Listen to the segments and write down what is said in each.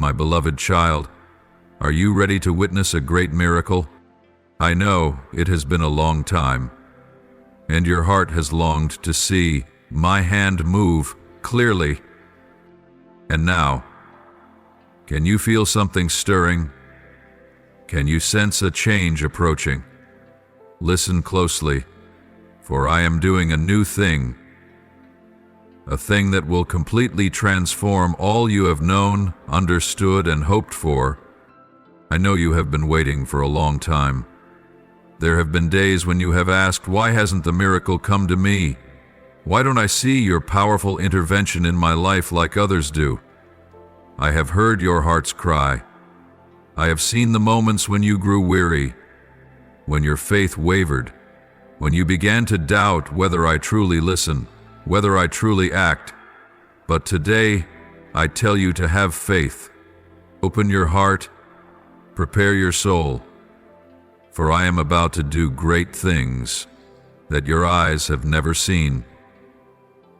my beloved child, are you ready to witness a great miracle? I know it has been a long time, and your heart has longed to see my hand move clearly. And now, can you feel something stirring? Can you sense a change approaching? Listen closely, for I am doing a new thing, a thing that will completely transform all you have known, understood, and hoped for. I know you have been waiting for a long time. There have been days when you have asked, why hasn't the miracle come to me? Why don't I see your powerful intervention in my life like others do? I have heard your heart's cry. I have seen the moments when you grew weary, when your faith wavered, when you began to doubt whether I truly listen, whether I truly act. But today, I tell you to have faith. Open your heart, prepare your soul, for I am about to do great things that your eyes have never seen,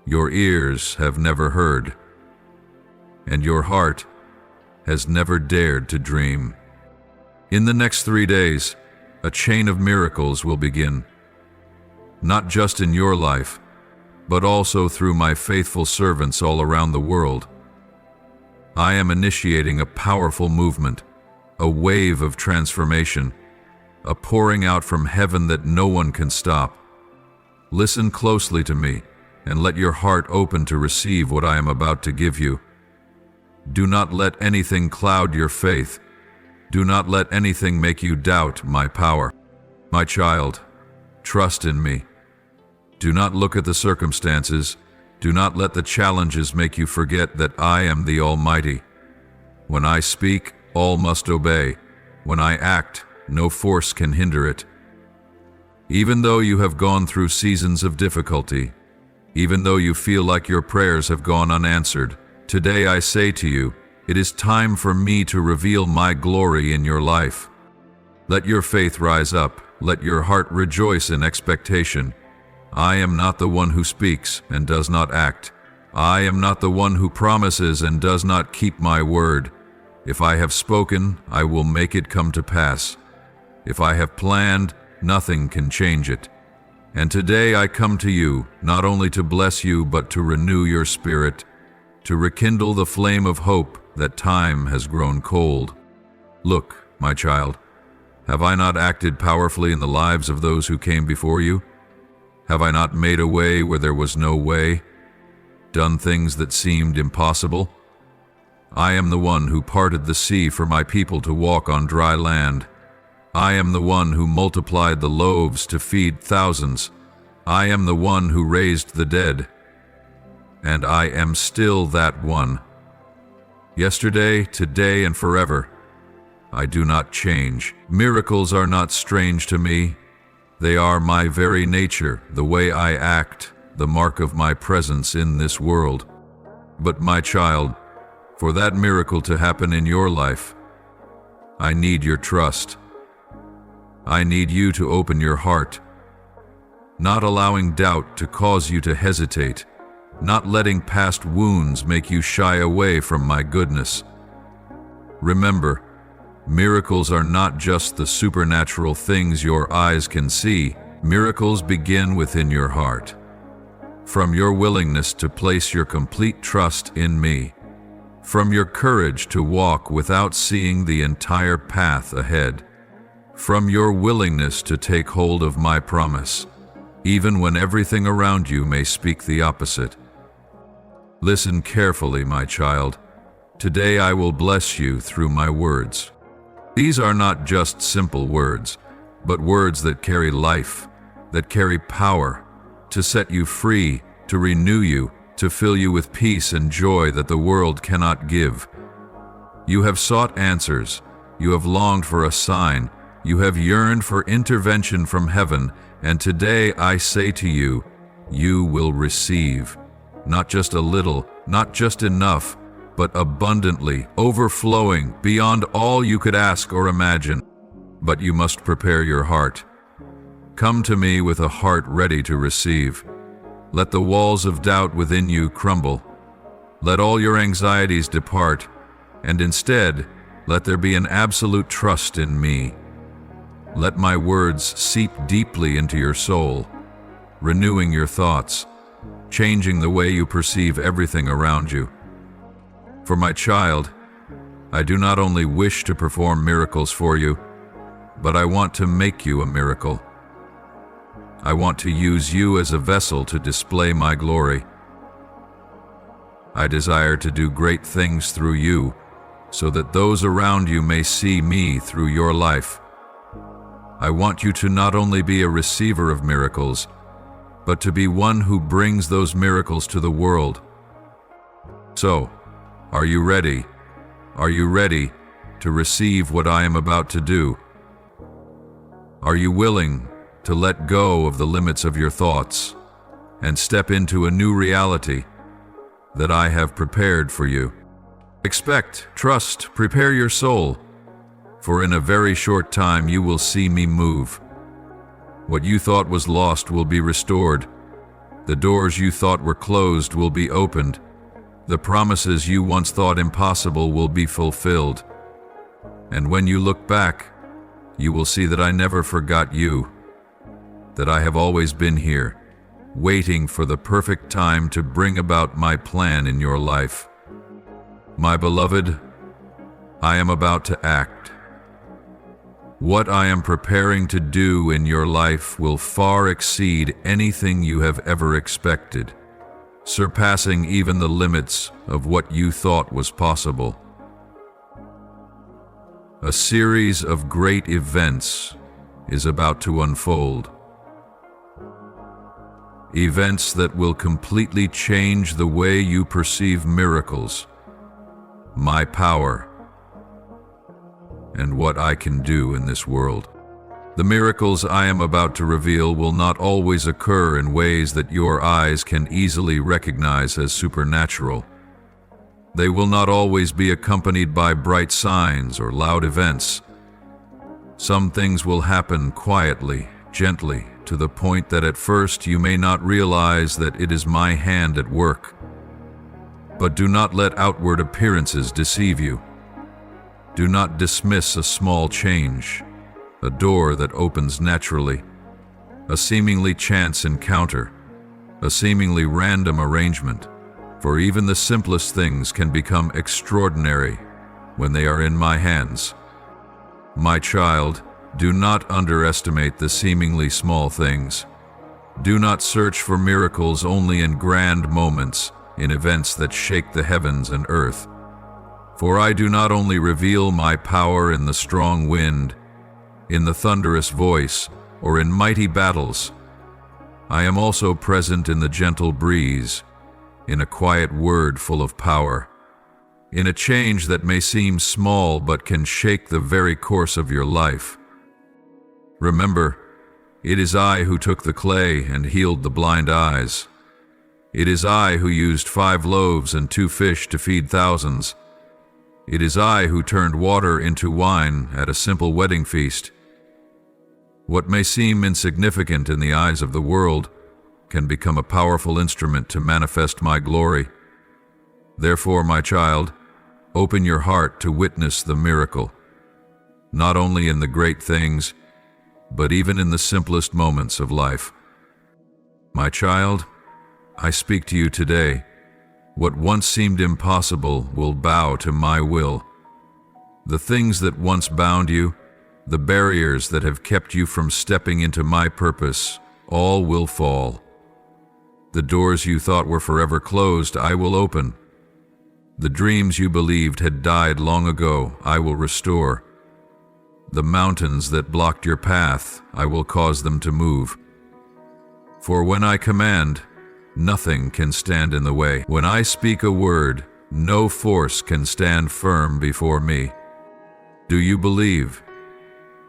your ears have never heard, and your heart has never dared to dream. In the next 3 days, a chain of miracles will begin, not just in your life, but also through my faithful servants all around the world. I am initiating a powerful movement, a wave of transformation, a pouring out from heaven that no one can stop. Listen closely to me, and let your heart open to receive what I am about to give you. Do not let anything cloud your faith. Do not let anything make you doubt my power. My child, trust in me. Do not look at the circumstances. Do not let the challenges make you forget that I am the Almighty. When I speak, all must obey. When I act, no force can hinder it. Even though you have gone through seasons of difficulty, even though you feel like your prayers have gone unanswered, today I say to you, it is time for me to reveal my glory in your life. Let your faith rise up. Let your heart rejoice in expectation. I am not the one who speaks and does not act. I am not the one who promises and does not keep my word. If I have spoken, I will make it come to pass. If I have planned, nothing can change it. And today I come to you, not only to bless you, but to renew your spirit, to rekindle the flame of hope that time has grown cold. Look, my child, have I not acted powerfully in the lives of those who came before you? Have I not made a way where there was no way? Done things that seemed impossible? I am the one who parted the sea for my people to walk on dry land. I am the one who multiplied the loaves to feed thousands. I am the one who raised the dead. And I am still that one. Yesterday, today, and forever. I do not change. Miracles are not strange to me. They are my very nature, the way I act, the mark of my presence in this world. But my child, for that miracle to happen in your life, I need your trust. I need you to open your heart, not allowing doubt to cause you to hesitate, not letting past wounds make you shy away from my goodness. Remember, miracles are not just the supernatural things your eyes can see. Miracles begin within your heart, from your willingness to place your complete trust in me, from your courage to walk without seeing the entire path ahead, from your willingness to take hold of my promise, even when everything around you may speak the opposite. Listen carefully, my child. Today I will bless you through my words. These are not just simple words, but words that carry life, that carry power, to set you free, to renew you, to fill you with peace and joy that the world cannot give. You have sought answers. You have longed for a sign. You have yearned for intervention from heaven, and today I say to you, you will receive. Not just a little, not just enough, but abundantly, overflowing, beyond all you could ask or imagine. But you must prepare your heart. Come to me with a heart ready to receive. Let the walls of doubt within you crumble. Let all your anxieties depart. and instead, let there be an absolute trust in me. Let my words seep deeply into your soul, renewing your thoughts, changing the way you perceive everything around you. For my child, I do not only wish to perform miracles for you, but I want to make you a miracle. I want to use you as a vessel to display my glory. I desire to do great things through you, so that those around you may see me through your life. I want you to not only be a receiver of miracles, but to be one who brings those miracles to the world. So, are you ready? Are you ready to receive what I am about to do? Are you willing to let go of the limits of your thoughts and step into a new reality that I have prepared for you? Expect, trust, prepare your soul, for in a very short time you will see me move. What you thought was lost will be restored. The doors you thought were closed will be opened. The promises you once thought impossible will be fulfilled. And when you look back, you will see that I never forgot you, that I have always been here, waiting for the perfect time to bring about my plan in your life. My beloved, I am about to act. What I am preparing to do in your life will far exceed anything you have ever expected, surpassing even the limits of what you thought was possible. A series of great events is about to unfold. Events that will completely change the way you perceive miracles, my power, and what I can do in this world. The miracles I am about to reveal will not always occur in ways that your eyes can easily recognize as supernatural. They will not always be accompanied by bright signs or loud events. Some things will happen quietly, gently, to the point that at first you may not realize that it is my hand at work. But do not let outward appearances deceive you. Do not dismiss a small change, a door that opens naturally, a seemingly chance encounter, a seemingly random arrangement, for even the simplest things can become extraordinary when they are in my hands. My child, do not underestimate the seemingly small things. Do not search for miracles only in grand moments, in events that shake the heavens and earth. For I do not only reveal my power in the strong wind, in the thunderous voice, or in mighty battles. I am also present in the gentle breeze, in a quiet word full of power, in a change that may seem small but can shake the very course of your life. Remember, it is I who took the clay and healed the blind eyes. It is I who used 5 loaves and 2 fish to feed thousands. It is I who turned water into wine at a simple wedding feast. What may seem insignificant in the eyes of the world can become a powerful instrument to manifest my glory. Therefore, my child, open your heart to witness the miracle, not only in the great things, but even in the simplest moments of life. My child, I speak to you today. What once seemed impossible will bow to my will. The things that once bound you, the barriers that have kept you from stepping into my purpose, all will fall. The doors you thought were forever closed, I will open. The dreams you believed had died long ago, I will restore. The mountains that blocked your path, I will cause them to move. For when I command, nothing can stand in the way. When I speak a word, no force can stand firm before me. Do you believe?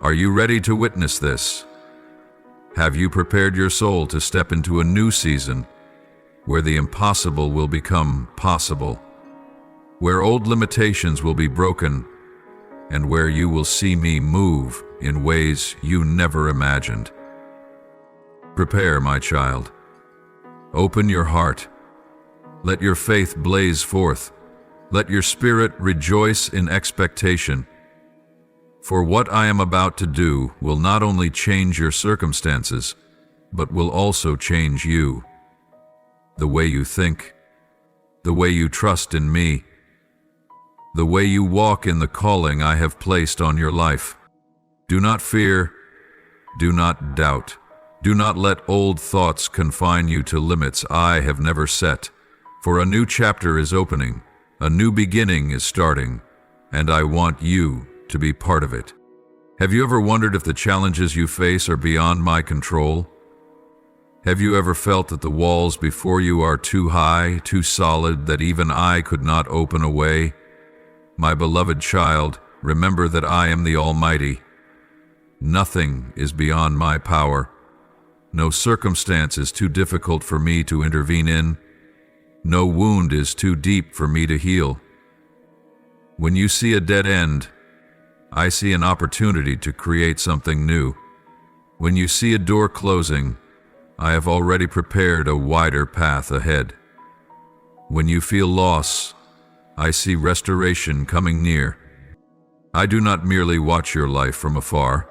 Are you ready to witness this? Have you prepared your soul to step into a new season where the impossible will become possible, where old limitations will be broken, and where you will see me move in ways you never imagined? Prepare, my child. Open your heart. Let your faith blaze forth. Let your spirit rejoice in expectation. For what I am about to do will not only change your circumstances, but will also change you. The way you think, the way you trust in me, the way you walk in the calling I have placed on your life. Do not fear, do not doubt. Do not let old thoughts confine you to limits I have never set. For a new chapter is opening, a new beginning is starting, and I want you to be part of it. Have you ever wondered if the challenges you face are beyond my control? Have you ever felt that the walls before you are too high, too solid, that even I could not open a way? My beloved child, remember that I am the Almighty. Nothing is beyond my power. No circumstance is too difficult for me to intervene in. No wound is too deep for me to heal. When you see a dead end, I see an opportunity to create something new. When you see a door closing, I have already prepared a wider path ahead. When you feel loss, I see restoration coming near. I do not merely watch your life from afar.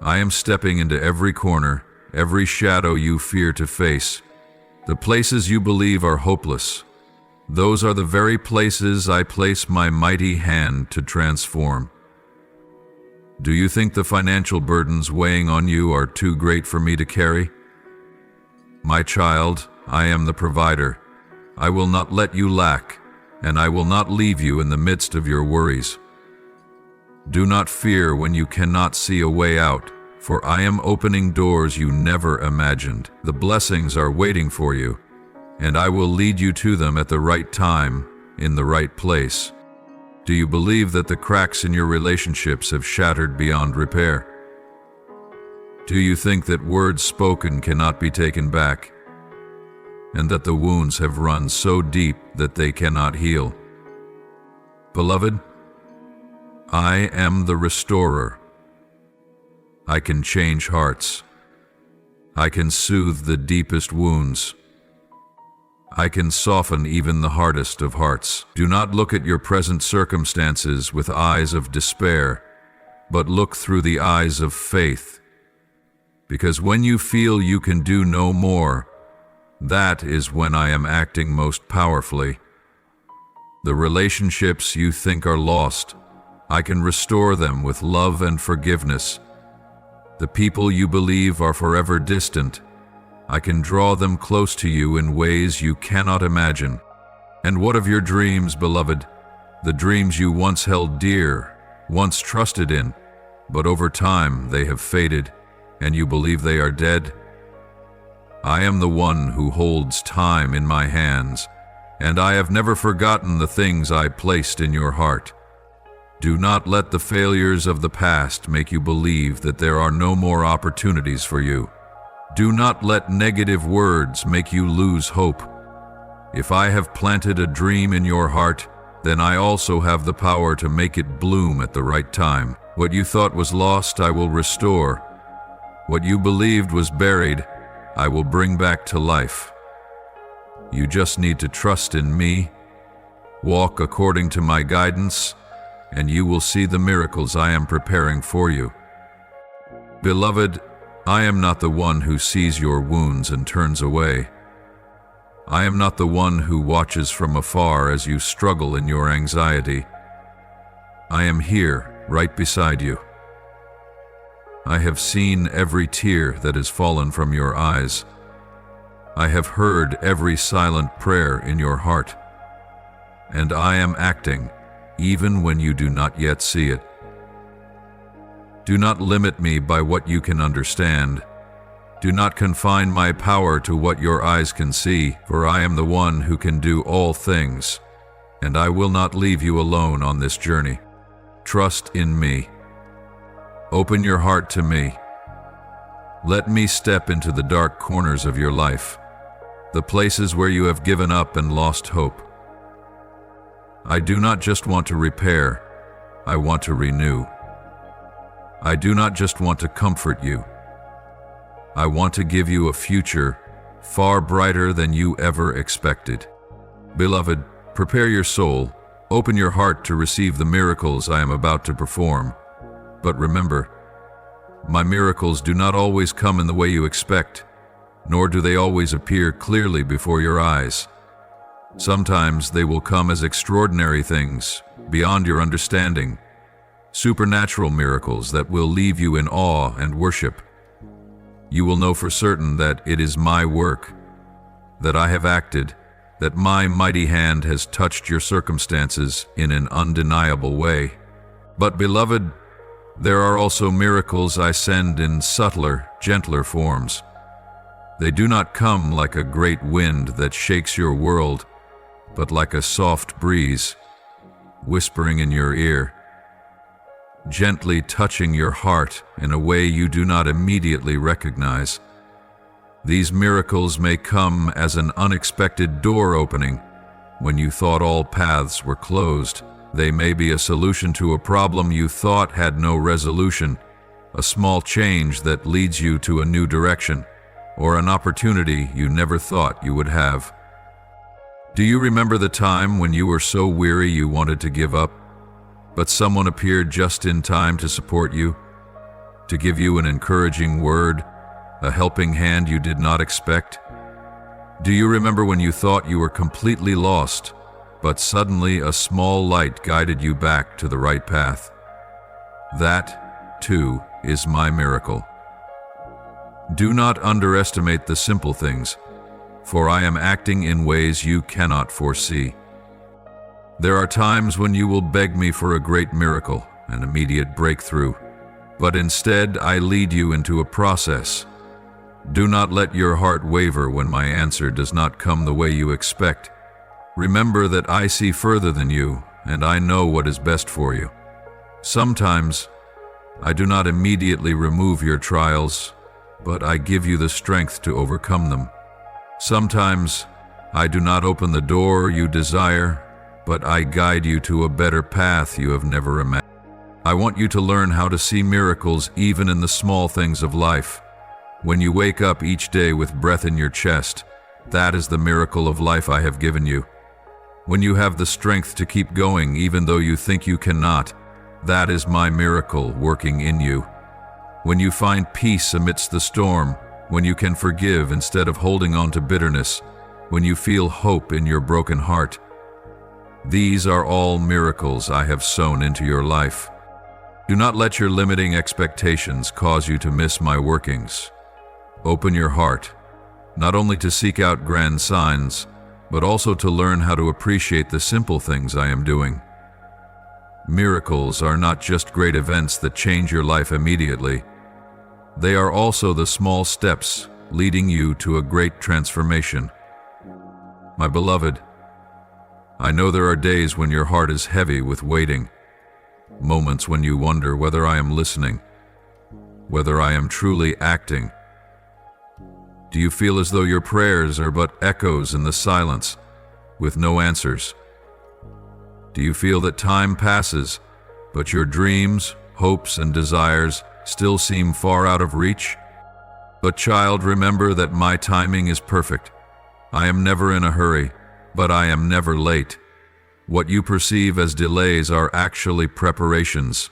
I am stepping into every corner, every shadow you fear to face. The places you believe are hopeless, those are the very places I place my mighty hand to transform. Do you think the financial burdens weighing on you are too great for me to carry? My child, I am the provider. I will not let you lack, and I will not leave you in the midst of your worries. Do not fear when you cannot see a way out, for I am opening doors you never imagined. The blessings are waiting for you, and I will lead you to them at the right time, in the right place. Do you believe that the cracks in your relationships have shattered beyond repair? Do you think that words spoken cannot be taken back, and that the wounds have run so deep that they cannot heal? Beloved, I am the restorer. I can change hearts. I can soothe the deepest wounds. I can soften even the hardest of hearts. Do not look at your present circumstances with eyes of despair, but look through the eyes of faith. Because when you feel you can do no more, that is when I am acting most powerfully. The relationships you think are lost, I can restore them with love and forgiveness. The people you believe are forever distant, I can draw them close to you in ways you cannot imagine. And what of your dreams, beloved? The dreams you once held dear, once trusted in, but over time they have faded, and you believe they are dead? I am the one who holds time in my hands, and I have never forgotten the things I placed in your heart. Do not let the failures of the past make you believe that there are no more opportunities for you. Do not let negative words make you lose hope. If I have planted a dream in your heart, then I also have the power to make it bloom at the right time. What you thought was lost, I will restore. What you believed was buried, I will bring back to life. You just need to trust in me, walk according to my guidance, and you will see the miracles I am preparing for you. Beloved, I am not the one who sees your wounds and turns away. I am not the one who watches from afar as you struggle in your anxiety. I am here, right beside you. I have seen every tear that has fallen from your eyes. I have heard every silent prayer in your heart. And I am acting, even when you do not yet see it. Do not limit me by what you can understand. Do not confine my power to what your eyes can see, for I am the one who can do all things, and I will not leave you alone on this journey. Trust in me. Open your heart to me. Let me step into the dark corners of your life, the places where you have given up and lost hope. I do not just want to repair, I want to renew. I do not just want to comfort you. I want to give you a future far brighter than you ever expected. Beloved, prepare your soul, Open your heart to receive the miracles I am about to perform. But remember, my miracles do not always come in the way you expect, nor do they always appear clearly before your eyes. Sometimes they will come as extraordinary things, beyond your understanding, supernatural miracles that will leave you in awe and worship. You will know for certain that it is my work, that I have acted, that my mighty hand has touched your circumstances in an undeniable way. But beloved, there are also miracles I send in subtler, gentler forms. They do not come like a great wind that shakes your world, but like a soft breeze, whispering in your ear, gently touching your heart in a way you do not immediately recognize. These miracles may come as an unexpected door opening when you thought all paths were closed. They may be a solution to a problem you thought had no resolution, a small change that leads you to a new direction, or an opportunity you never thought you would have. Do you remember the time when you were so weary you wanted to give up, but someone appeared just in time to support you, to give you an encouraging word, a helping hand you did not expect? Do you remember when you thought you were completely lost, but suddenly a small light guided you back to the right path? That, too, is my miracle. Do not underestimate the simple things, for I am acting in ways you cannot foresee. There are times when you will beg me for a great miracle, an immediate breakthrough, but instead I lead you into a process. Do not let your heart waver when my answer does not come the way you expect. Remember that I see further than you, and I know what is best for you. Sometimes, I do not immediately remove your trials, but I give you the strength to overcome them. Sometimes, I do not open the door you desire, but I guide you to a better path you have never imagined. I want you to learn how to see miracles even in the small things of life. When you wake up each day with breath in your chest, that is the miracle of life I have given you. When you have the strength to keep going even though you think you cannot, that is my miracle working in you. When you find peace amidst the storm, when you can forgive instead of holding on to bitterness, when you feel hope in your broken heart, these are all miracles I have sown into your life. Do not let your limiting expectations cause you to miss my workings. Open your heart, not only to seek out grand signs, but also to learn how to appreciate the simple things I am doing. Miracles are not just great events that change your life immediately. They are also the small steps leading you to a great transformation. My beloved, I know there are days when your heart is heavy with waiting, moments when you wonder whether I am listening, whether I am truly acting. Do you feel as though your prayers are but echoes in the silence, with no answers? Do you feel that time passes, but your dreams, hopes, and desires still seem far out of reach? But child, remember that my timing is perfect. I am never in a hurry, but I am never late. What you perceive as delays are actually preparations.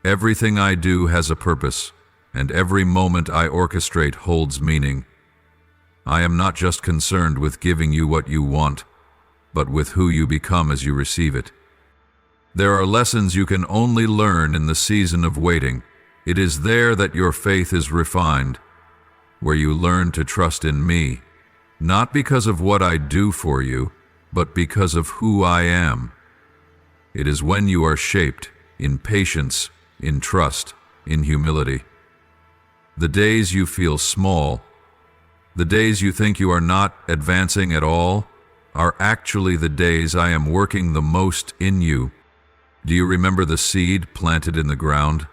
Everything I do has a purpose, and every moment I orchestrate holds meaning. I am not just concerned with giving you what you want, but with who you become as you receive it. There are lessons you can only learn in the season of waiting. It is there that your faith is refined, where you learn to trust in me, not because of what I do for you, but because of who I am. It is when you are shaped in patience, in trust, in humility. The days you feel small, the days you think you are not advancing at all, are actually the days I am working the most in you. Do you remember the seed planted in the ground?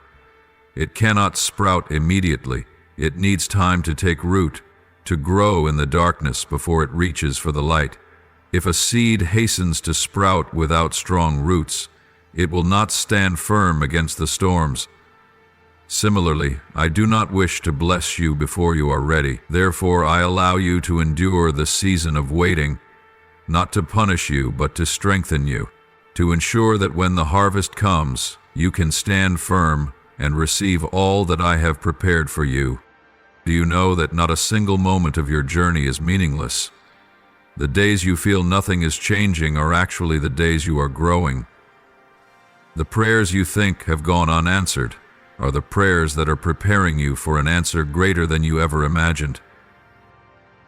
It cannot sprout immediately. It needs time to take root, to grow in the darkness before it reaches for the light. If a seed hastens to sprout without strong roots, it will not stand firm against the storms. Similarly, I do not wish to bless you before you are ready. Therefore, I allow you to endure the season of waiting, not to punish you, but to strengthen you. to ensure that when the harvest comes, you can stand firm and receive all that I have prepared for you. Do you know that not a single moment of your journey is meaningless? The days you feel nothing is changing are actually the days you are growing. The prayers you think have gone unanswered are the prayers that are preparing you for an answer greater than you ever imagined.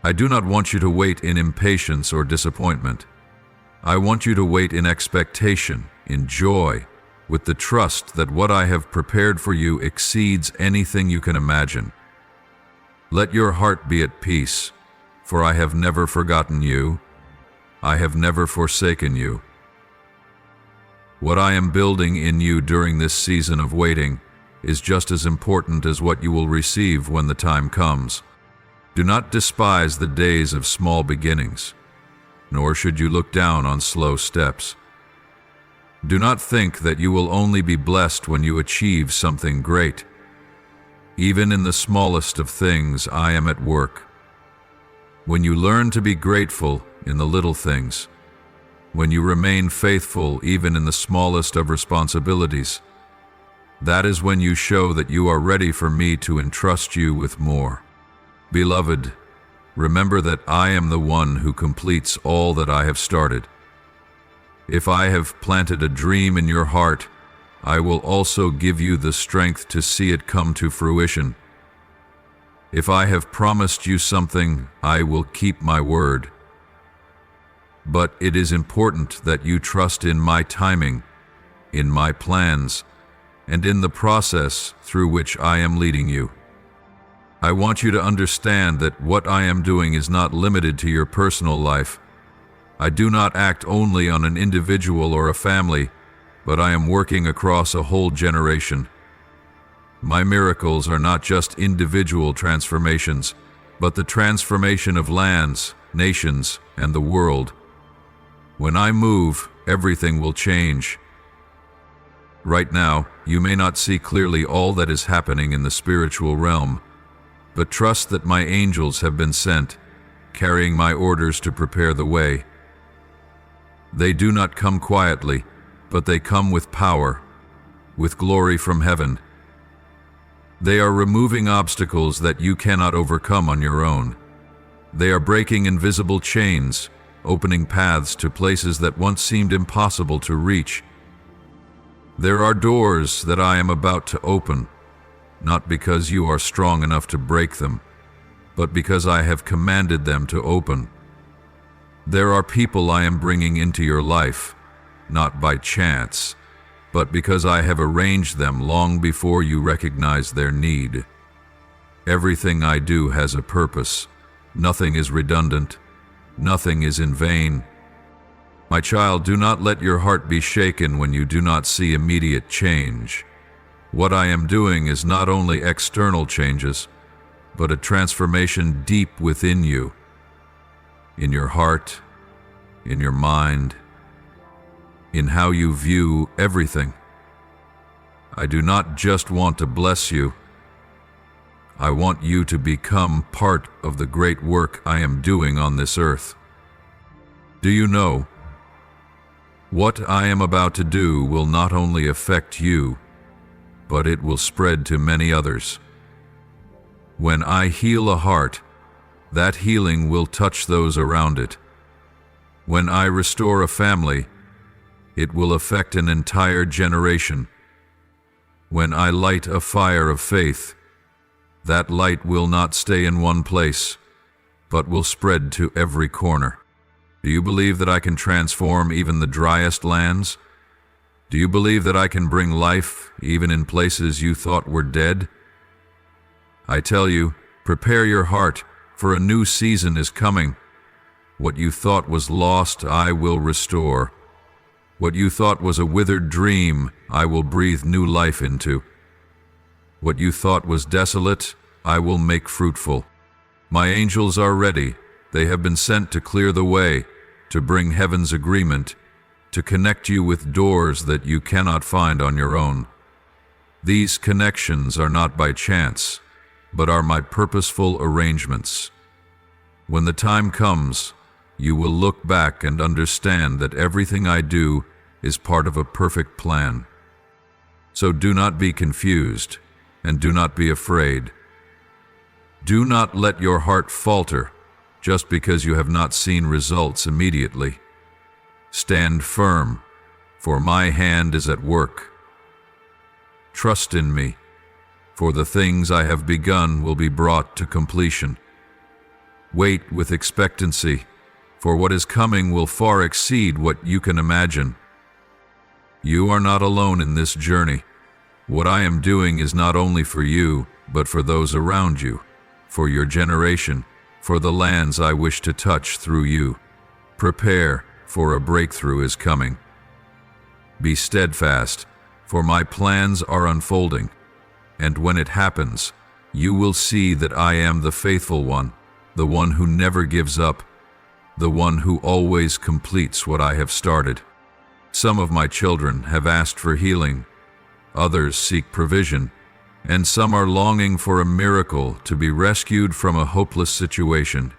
I do not want you to wait in impatience or disappointment. I want you to wait in expectation, in joy, with the trust that what I have prepared for you exceeds anything you can imagine. Let your heart be at peace, for I have never forgotten you. I have never forsaken you. What I am building in you during this season of waiting is just as important as what you will receive when the time comes. Do not despise the days of small beginnings, nor should you look down on slow steps. Do not think that you will only be blessed when you achieve something great. Even in the smallest of things, I am at work. When you learn to be grateful in the little things, when you remain faithful even in the smallest of responsibilities, that is when you show that you are ready for me to entrust you with more. Beloved, remember that I am the one who completes all that I have started. If I have planted a dream in your heart, I will also give you the strength to see it come to fruition. If I have promised you something, I will keep my word. But it is important that you trust in my timing, in my plans, and in the process through which I am leading you. I want you to understand that what I am doing is not limited to your personal life. I do not act only on an individual or a family, but I am working across a whole generation. My miracles are not just individual transformations, but the transformation of lands, nations, and the world. When I move, everything will change. Right now, you may not see clearly all that is happening in the spiritual realm, but trust that my angels have been sent, carrying my orders to prepare the way. They do not come quietly, but they come with power, with glory from heaven. They are removing obstacles that you cannot overcome on your own. They are breaking invisible chains, opening paths to places that once seemed impossible to reach. There are doors that I am about to open, not because you are strong enough to break them, but because I have commanded them to open. There are people I am bringing into your life, not by chance, but because I have arranged them long before you recognize their need. Everything I do has a purpose. Nothing is redundant. Nothing is in vain. My child, do not let your heart be shaken when you do not see immediate change. What I am doing is not only external changes, but a transformation deep within you, in your heart, in your mind, in how you view everything. I do not just want to bless you. I want you to become part of the great work I am doing on this earth. Do you know, what I am about to do will not only affect you, but it will spread to many others. When I heal a heart, that healing will touch those around it. When I restore a family, it will affect an entire generation. When I light a fire of faith, that light will not stay in one place, but will spread to every corner. Do you believe that I can transform even the driest lands? Do you believe that I can bring life even in places you thought were dead? I tell you, prepare your heart, for a new season is coming. What you thought was lost, I will restore. What you thought was a withered dream, I will breathe new life into. What you thought was desolate, I will make fruitful. My angels are ready. They have been sent to clear the way, to bring heaven's agreement, to connect you with doors that you cannot find on your own. These connections are not by chance, but are my purposeful arrangements. When the time comes, you will look back and understand that everything I do is part of a perfect plan. So do not be confused, and do not be afraid. Do not let your heart falter just because you have not seen results immediately. Stand firm, for my hand is at work. Trust in me, for the things I have begun will be brought to completion. Wait with expectancy, for what is coming will far exceed what you can imagine. You are not alone in this journey. What I am doing is not only for you, but for those around you, for your generation, for the lands I wish to touch through you. Prepare, for a breakthrough is coming. Be steadfast, for my plans are unfolding, and when it happens, you will see that I am the faithful one, the one who never gives up, the one who always completes what I have started. Some of my children have asked for healing, others seek provision, and some are longing for a miracle to be rescued from a hopeless situation.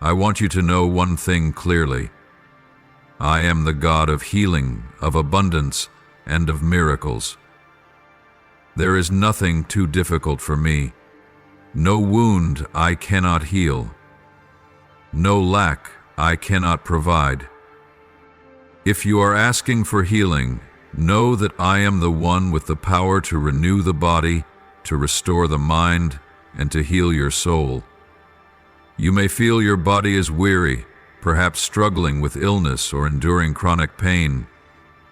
I want you to know one thing clearly. I am the God of healing, of abundance, and of miracles. There is nothing too difficult for me. No wound I cannot heal. No lack I cannot provide. If you are asking for healing, know that I am the one with the power to renew the body, to restore the mind, and to heal your soul. You may feel your body is weary, perhaps struggling with illness or enduring chronic pain,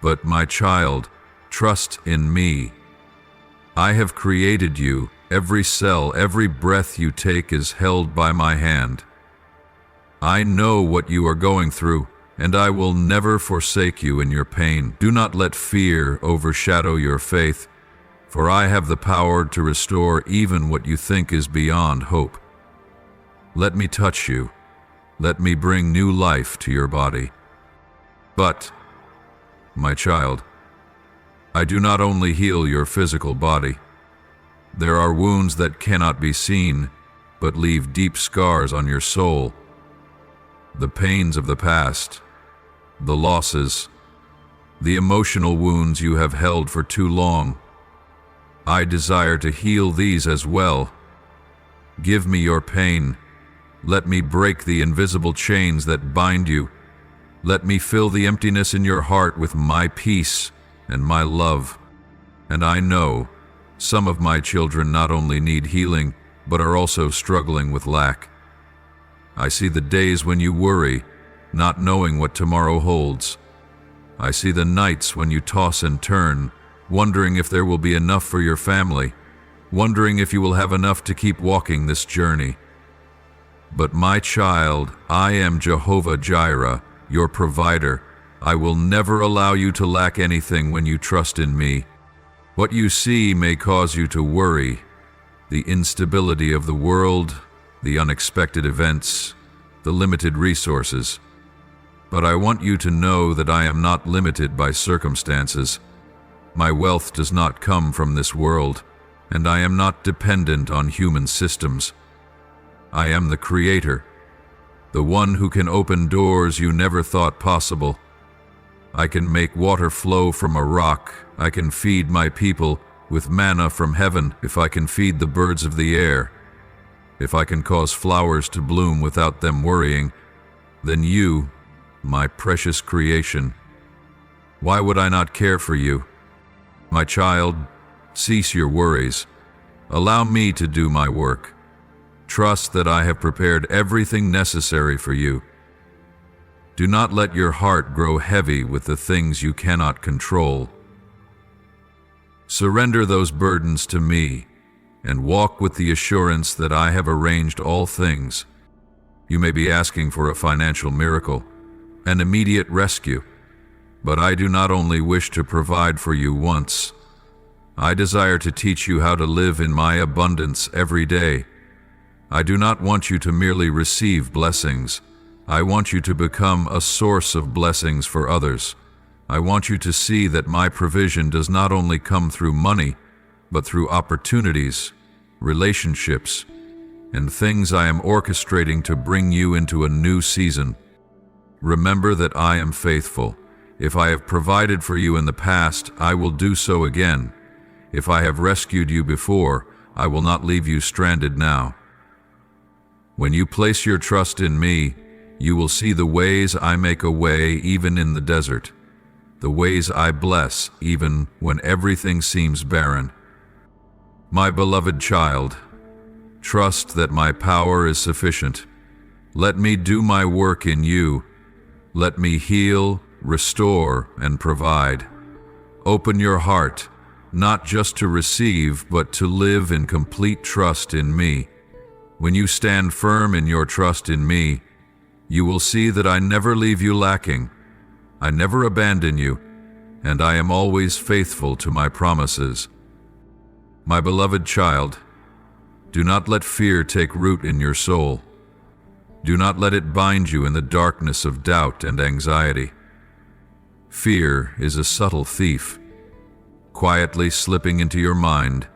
but my child, trust in me. I have created you. Every cell, every breath you take is held by my hand. I know what you are going through, and I will never forsake you in your pain. Do not let fear overshadow your faith, for I have the power to restore even what you think is beyond hope. Let me touch you. Let me bring new life to your body. But, my child, I do not only heal your physical body. There are wounds that cannot be seen, but leave deep scars on your soul. The pains of the past, the losses, the emotional wounds you have held for too long. I desire to heal these as well. Give me your pain. Let me break the invisible chains that bind you. Let me fill the emptiness in your heart with my peace and my love. And I know some of my children not only need healing, but are also struggling with lack. I see the days when you worry, not knowing what tomorrow holds. I see the nights when you toss and turn, wondering if there will be enough for your family, wondering if you will have enough to keep walking this journey. But my child, I am Jehovah Gyra, your provider. I will never allow you to lack anything when you trust in me. What you see may cause you to worry, the instability of the world, the unexpected events, the limited resources. But I want you to know that I am not limited by circumstances. My wealth does not come from this world, and I am not dependent on human systems. I am the Creator, the one who can open doors you never thought possible. I can make water flow from a rock. I can feed my people with manna from heaven. If I can feed the birds of the air, if I can cause flowers to bloom without them worrying, then you, my precious creation, why would I not care for you? My child, cease your worries. Allow me to do my work. Trust that I have prepared everything necessary for you. Do not let your heart grow heavy with the things you cannot control. Surrender those burdens to me and walk with the assurance that I have arranged all things. You may be asking for a financial miracle, an immediate rescue, but I do not only wish to provide for you once. I desire to teach you how to live in my abundance every day. I do not want you to merely receive blessings. I want you to become a source of blessings for others. I want you to see that my provision does not only come through money, but through opportunities, relationships, and things I am orchestrating to bring you into a new season. Remember that I am faithful, If I have provided for you in the past, I will do so again. If I have rescued you before, I will not leave you stranded now. When you place your trust in me, you will see the ways I make a way even in the desert, the ways I bless even when everything seems barren. My beloved child, trust that my power is sufficient. Let me do my work in you. Let me heal, restore, and provide. Open your heart, not just to receive, but to live in complete trust in me. When you stand firm in your trust in me, you will see that I never leave you lacking. I never abandon you, and I am always faithful to my promises. My beloved child, do not let fear take root in your soul. Do not let it bind you in the darkness of doubt and anxiety. Fear is a subtle thief, quietly slipping into your mind,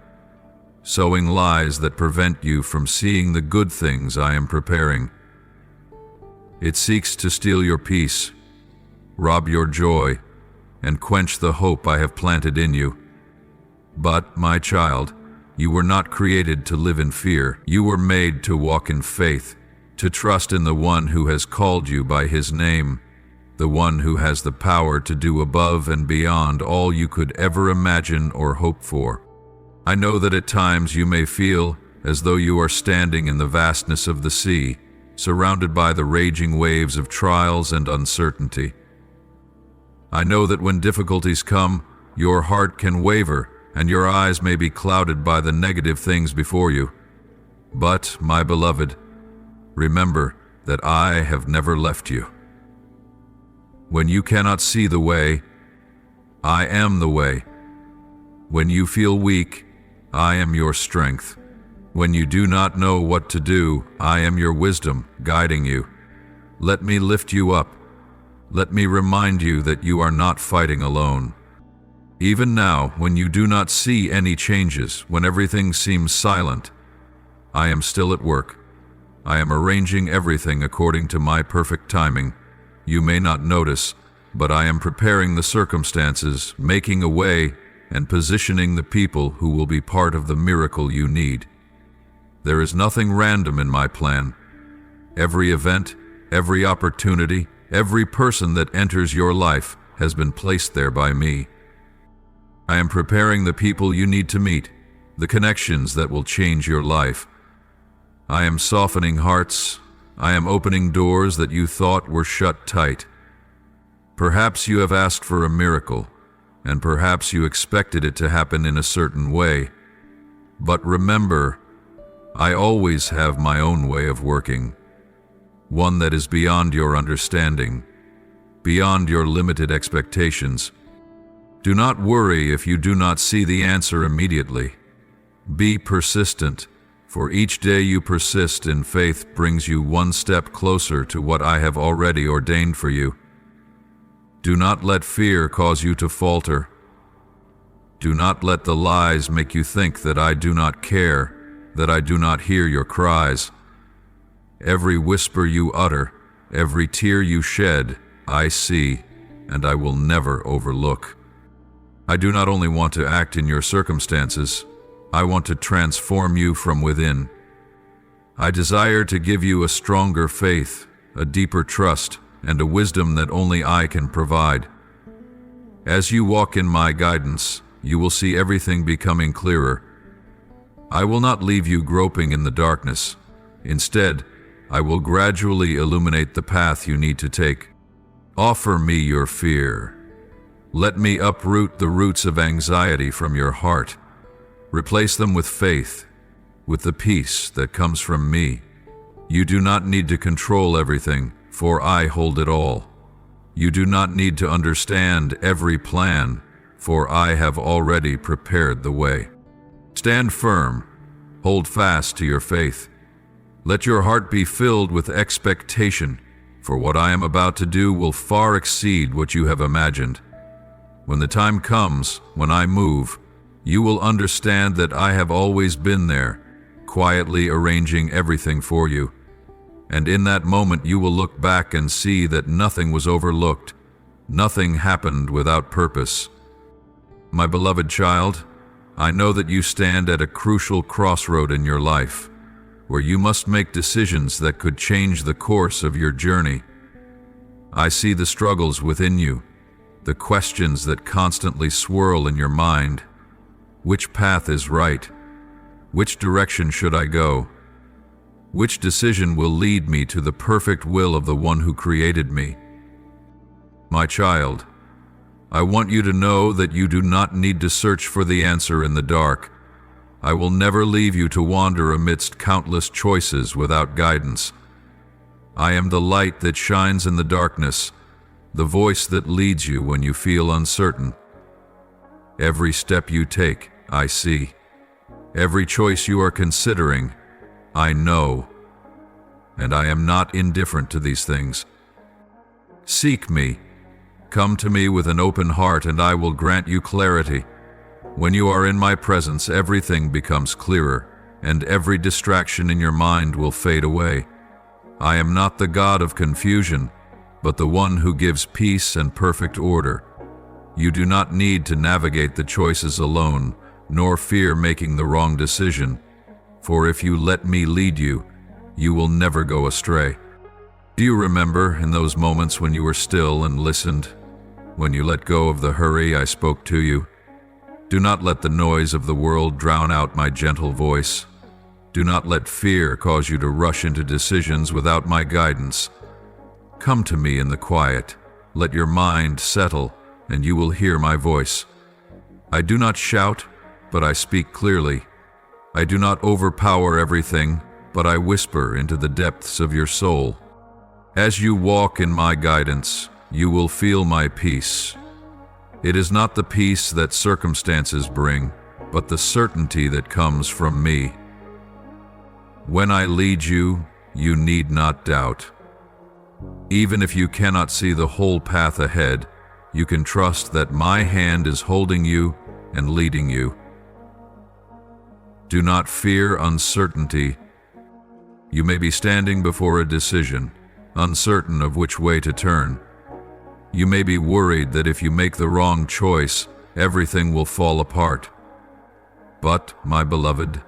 sowing lies that prevent you from seeing the good things I am preparing. It seeks to steal your peace, rob your joy, and quench the hope I have planted in you. But, my child, you were not created to live in fear. You were made to walk in faith, to trust in the one who has called you by his name, the one who has the power to do above and beyond all you could ever imagine or hope for. I know that at times you may feel as though you are standing in the vastness of the sea, surrounded by the raging waves of trials and uncertainty. I know that when difficulties come, your heart can waver and your eyes may be clouded by the negative things before you. But, my beloved, remember that I have never left you. When you cannot see the way, I am the way. When you feel weak, I am your strength. When you do not know what to do, I am your wisdom, guiding you. Let me lift you up. Let me remind you that you are not fighting alone. Even now, when you do not see any changes, when everything seems silent, I am still at work. I am arranging everything according to my perfect timing. You may not notice, but I am preparing the circumstances, making a way, and positioning the people who will be part of the miracle you need. There is nothing random in my plan. Every event, every opportunity, every person that enters your life has been placed there by me. I am preparing the people you need to meet, the connections that will change your life. I am softening hearts. I am opening doors that you thought were shut tight. Perhaps you have asked for a miracle, and perhaps you expected it to happen in a certain way. But remember, I always have my own way of working, one that is beyond your understanding, beyond your limited expectations. Do not worry if you do not see the answer immediately. Be persistent, for each day you persist in faith brings you one step closer to what I have already ordained for you. Do not let fear cause you to falter. Do not let the lies make you think that I do not care, that I do not hear your cries. Every whisper you utter, every tear you shed, I see, and I will never overlook. I do not only want to act in your circumstances, I want to transform you from within. I desire to give you a stronger faith, a deeper trust, and a wisdom that only I can provide. As you walk in my guidance, you will see everything becoming clearer. I will not leave you groping in the darkness. Instead, I will gradually illuminate the path you need to take. Offer me your fear. Let me uproot the roots of anxiety from your heart. Replace them with faith, with the peace that comes from me. You do not need to control everything, for I hold it all. You do not need to understand every plan, for I have already prepared the way. Stand firm. Hold fast to your faith. Let your heart be filled with expectation, for what I am about to do will far exceed what you have imagined. When the time comes, when I move, you will understand that I have always been there, quietly arranging everything for you. And in that moment you will look back and see that nothing was overlooked, Nothing happened without purpose. My beloved child, I know that you stand at a crucial crossroad in your life, where you must make decisions that could change the course of your journey. I see the struggles within you, the questions that constantly swirl in your mind. Which path is right? Which direction should I go? Which decision will lead me to the perfect will of the one who created me? My child, I want you to know that you do not need to search for the answer in the dark. I will never leave you to wander amidst countless choices without guidance. I am the light that shines in the darkness, the voice that leads you when you feel uncertain. Every step you take, I see. Every choice you are considering, I know. And I am not indifferent to these things. Seek me. Come to me with an open heart, and I will grant you clarity. When you are in my presence, everything becomes clearer, and every distraction in your mind will fade away. I am not the God of confusion, but the one who gives peace and perfect order. You do not need to navigate the choices alone, nor fear making the wrong decision. For if you let me lead you, you will never go astray. Do you remember in those moments when you were still and listened? When you let go of the hurry I spoke to you? Do not let the noise of the world drown out my gentle voice. Do not let fear cause you to rush into decisions without my guidance. Come to me in the quiet. Let your mind settle, and you will hear my voice. I do not shout, but I speak clearly. I do not overpower everything, but I whisper into the depths of your soul. As you walk in my guidance, you will feel my peace. It is not the peace that circumstances bring, but the certainty that comes from me. When I lead you, you need not doubt. Even if you cannot see the whole path ahead, you can trust that my hand is holding you and leading you. Do not fear uncertainty. You may be standing before a decision, uncertain of which way to turn. You may be worried that if you make the wrong choice, everything will fall apart. But, my beloved,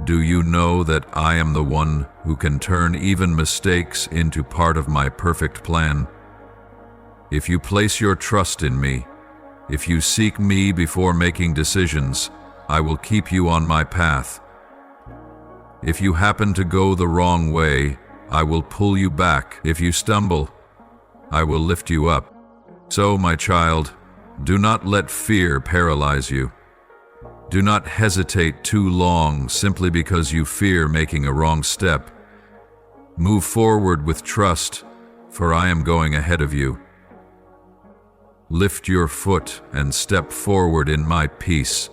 do you know that I am the one who can turn even mistakes into part of my perfect plan? If you place your trust in me, if you seek me before making decisions, I will keep you on my path. If you happen to go the wrong way, I will pull you back. If you stumble, I will lift you up. So, my child, do not let fear paralyze you. Do not hesitate too long simply because you fear making a wrong step. Move forward with trust, for I am going ahead of you. Lift your foot and step forward in my peace,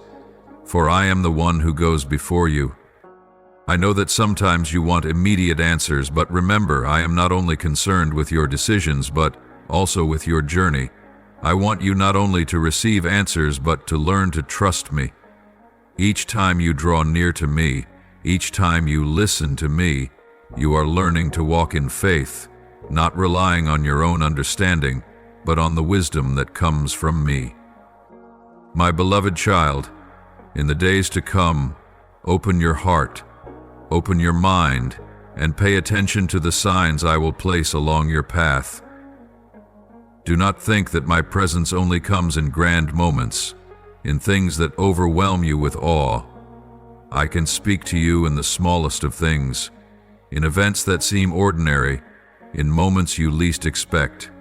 for I am the one who goes before you. I know that sometimes you want immediate answers, but remember, I am not only concerned with your decisions, but also with your journey. I want you not only to receive answers, but to learn to trust me. Each time you draw near to me, each time you listen to me, you are learning to walk in faith, not relying on your own understanding, but on the wisdom that comes from me. My beloved child, in the days to come, open your heart, open your mind, and pay attention to the signs I will place along your path. Do not think that my presence only comes in grand moments, in things that overwhelm you with awe. I can speak to you in the smallest of things, in events that seem ordinary, in moments you least expect.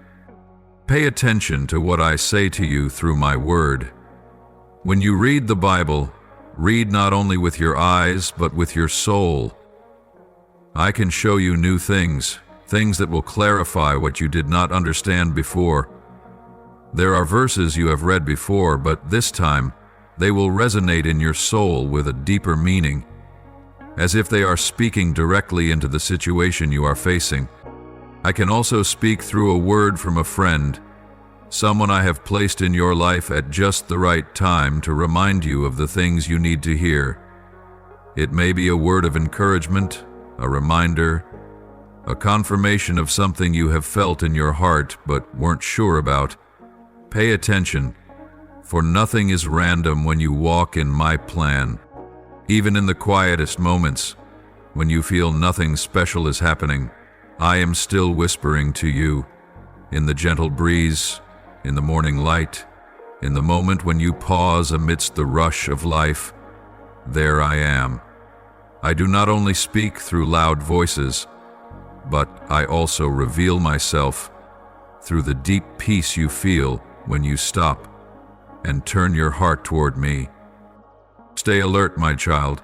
Pay attention to what I say to you through my word. When you read the Bible, read not only with your eyes, but with your soul. I can show you new things, things that will clarify what you did not understand before. There are verses you have read before, but this time they will resonate in your soul with a deeper meaning, as if they are speaking directly into the situation you are facing. I can also speak through a word from a friend, someone I have placed in your life at just the right time to remind you of the things you need to hear. It may be a word of encouragement, a reminder, a confirmation of something you have felt in your heart but weren't sure about. Pay attention, for nothing is random when you walk in my plan. Even in the quietest moments, when you feel nothing special is happening, I am still whispering to you. In the gentle breeze, in the morning light, in the moment when you pause amidst the rush of life, there I am. I do not only speak through loud voices, but I also reveal myself through the deep peace you feel when you stop and turn your heart toward me. Stay alert, my child.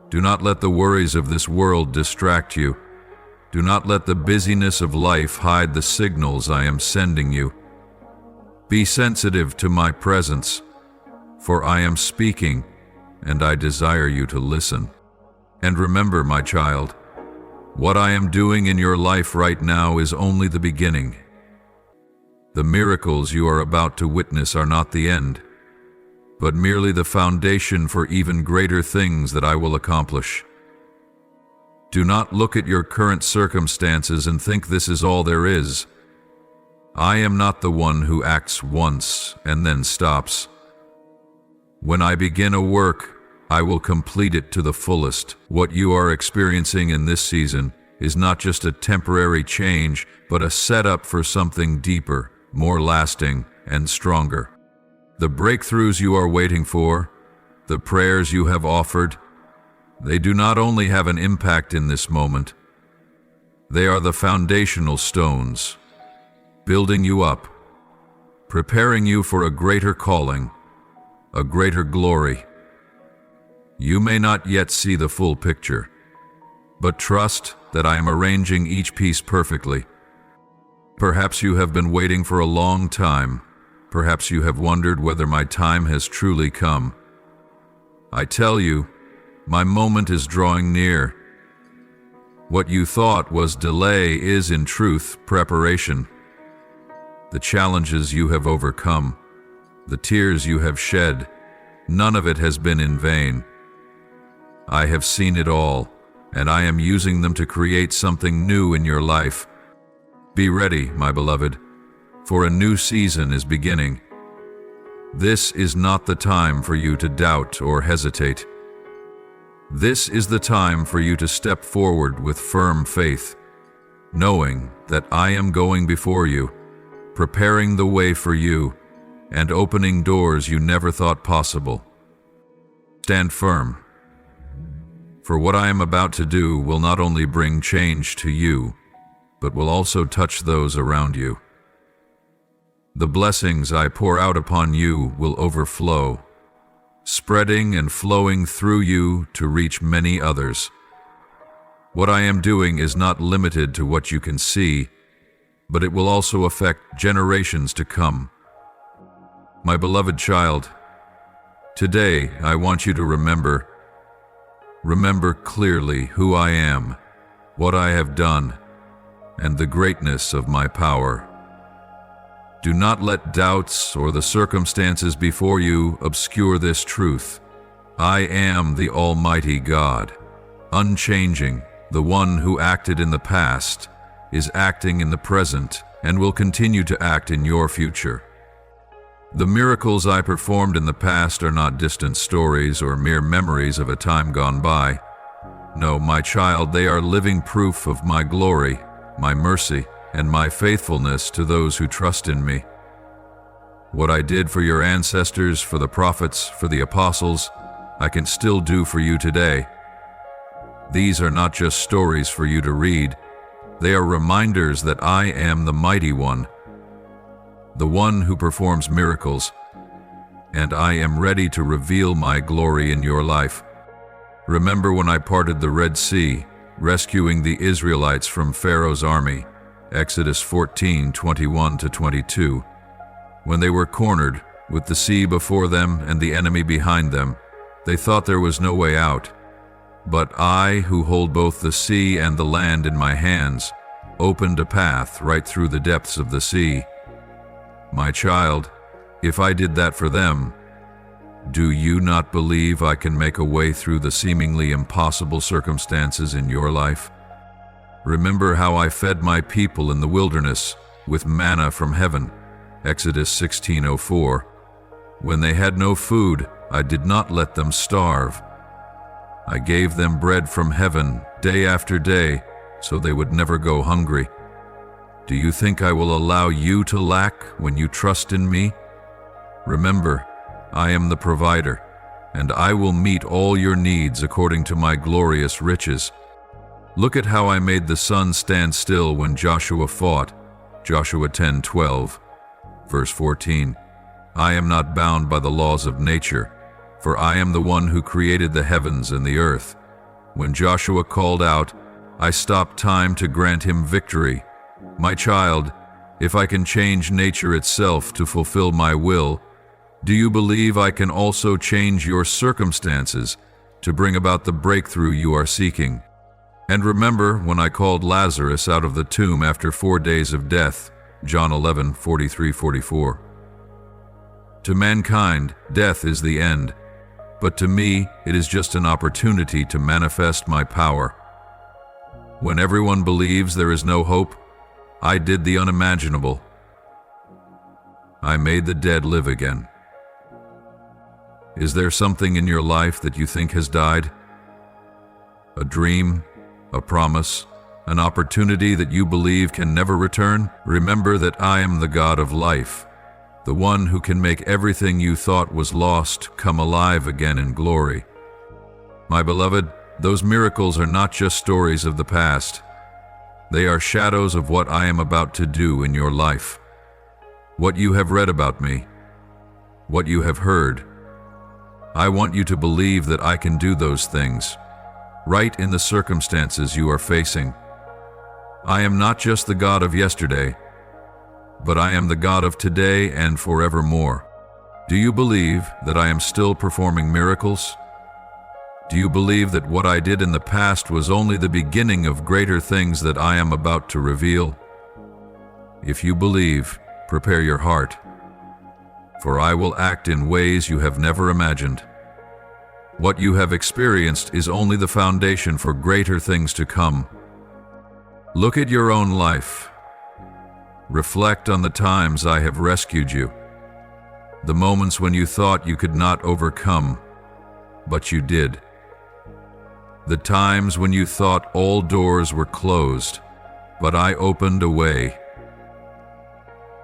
Do not let the worries of this world distract you. Do not let the busyness of life hide the signals I am sending you. Be sensitive to my presence, for I am speaking, and I desire you to listen. And remember, my child, what I am doing in your life right now is only the beginning. The miracles you are about to witness are not the end, but merely the foundation for even greater things that I will accomplish. Do not look at your current circumstances and think this is all there is. I am not the one who acts once and then stops. When I begin a work, I will complete it to the fullest. What you are experiencing in this season is not just a temporary change, but a setup for something deeper, more lasting, and stronger. The breakthroughs you are waiting for, the prayers you have offered, they do not only have an impact in this moment, they are the foundational stones, building you up, preparing you for a greater calling, a greater glory. You may not yet see the full picture, but trust that I am arranging each piece perfectly. Perhaps you have been waiting for a long time. Perhaps you have wondered whether my time has truly come. I tell you, my moment is drawing near. What you thought was delay is in truth preparation. The challenges you have overcome, the tears you have shed, none of it has been in vain. I have seen it all, and I am using them to create something new in your life. Be ready, my beloved, for a new season is beginning. This is not the time for you to doubt or hesitate. This is the time for you to step forward with firm faith, knowing that I am going before you, preparing the way for you, and opening doors you never thought possible. Stand firm, for what I am about to do will not only bring change to you, but will also touch those around you. The blessings I pour out upon you will overflow, spreading and flowing through you to reach many others. What I am doing is not limited to what you can see, but it will also affect generations to come. My beloved child, today I want you to remember clearly who I am, what I have done, and the greatness of my power. Do not let doubts or the circumstances before you obscure this truth. I am the Almighty God, unchanging, the one who acted in the past, is acting in the present, and will continue to act in your future. The miracles I performed in the past are not distant stories or mere memories of a time gone by. No, my child, they are living proof of my glory, my mercy, and my faithfulness to those who trust in me. What I did for your ancestors, for the prophets, for the apostles, I can still do for you today. These are not just stories for you to read. They are reminders that I am the Mighty One, the one who performs miracles, and I am ready to reveal my glory in your life. Remember when I parted the Red Sea, rescuing the Israelites from Pharaoh's army, Exodus 14:21-22. When they were cornered, with the sea before them and the enemy behind them, they thought there was no way out. But I, who hold both the sea and the land in my hands, opened a path right through the depths of the sea. My child, if I did that for them, do you not believe I can make a way through the seemingly impossible circumstances in your life? Remember how I fed my people in the wilderness with manna from heaven. Exodus 16:04. When they had no food, I did not let them starve. I gave them bread from heaven day after day, so they would never go hungry. Do you think I will allow you to lack when you trust in me? Remember, I am the provider, and I will meet all your needs according to my glorious riches. Look at how I made the sun stand still when Joshua fought. Joshua 10:12. Verse 14. I am not bound by the laws of nature, for I am the one who created the heavens and the earth. When Joshua called out, I stopped time to grant him victory. My child, if I can change nature itself to fulfill my will, do you believe I can also change your circumstances to bring about the breakthrough you are seeking? And remember when I called Lazarus out of the tomb after 4 days of death, John 11:43-44. To mankind, death is the end, but to me, it is just an opportunity to manifest my power. When everyone believes there is no hope, I did the unimaginable. I made the dead live again. Is there something in your life that you think has died? A dream, a promise, an opportunity that you believe can never return? Remember that I am the God of life, the one who can make everything you thought was lost come alive again in glory. My beloved, those miracles are not just stories of the past. They are shadows of what I am about to do in your life. What you have read about me, what you have heard. I want you to believe that I can do those things, right in the circumstances you are facing. I am not just the God of yesterday, but I am the God of today and forevermore. Do you believe that I am still performing miracles? Do you believe that what I did in the past was only the beginning of greater things that I am about to reveal? If you believe, prepare your heart, for I will act in ways you have never imagined. What you have experienced is only the foundation for greater things to come. Look at your own life. Reflect on the times I have rescued you, the moments when you thought you could not overcome, but you did. The times when you thought all doors were closed, but I opened a way.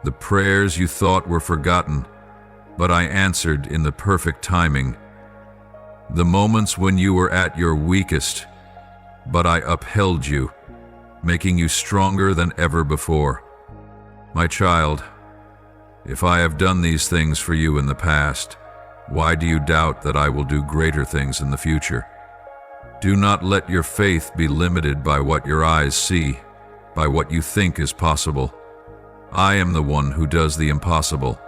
The prayers you thought were forgotten, but I answered in the perfect timing. The moments when you were at your weakest, but I upheld you, making you stronger than ever before. My child, if I have done these things for you in the past, why do you doubt that I will do greater things in the future? Do not let your faith be limited by what your eyes see, by what you think is possible. I am the one who does the impossible.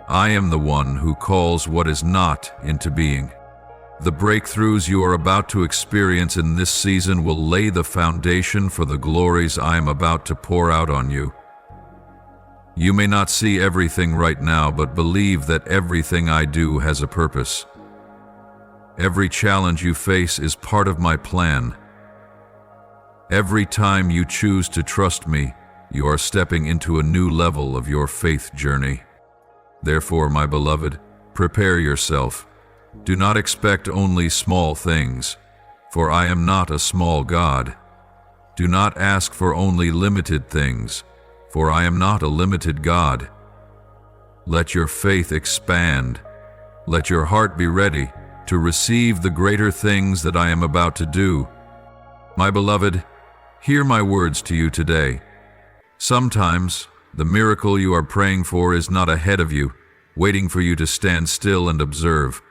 I am the one who calls what is not into being. The breakthroughs you are about to experience in this season will lay the foundation for the glories I am about to pour out on you. You may not see everything right now, but believe that everything I do has a purpose. Every challenge you face is part of my plan. Every time you choose to trust me, you are stepping into a new level of your faith journey. Therefore, my beloved, prepare yourself. Do not expect only small things, for I am not a small God. Do not ask for only limited things, for I am not a limited God. Let your faith expand. Let your heart be ready to receive the greater things that I am about to do. My beloved, hear my words to you today. Sometimes, the miracle you are praying for is not ahead of you, waiting for you to stand still and observe,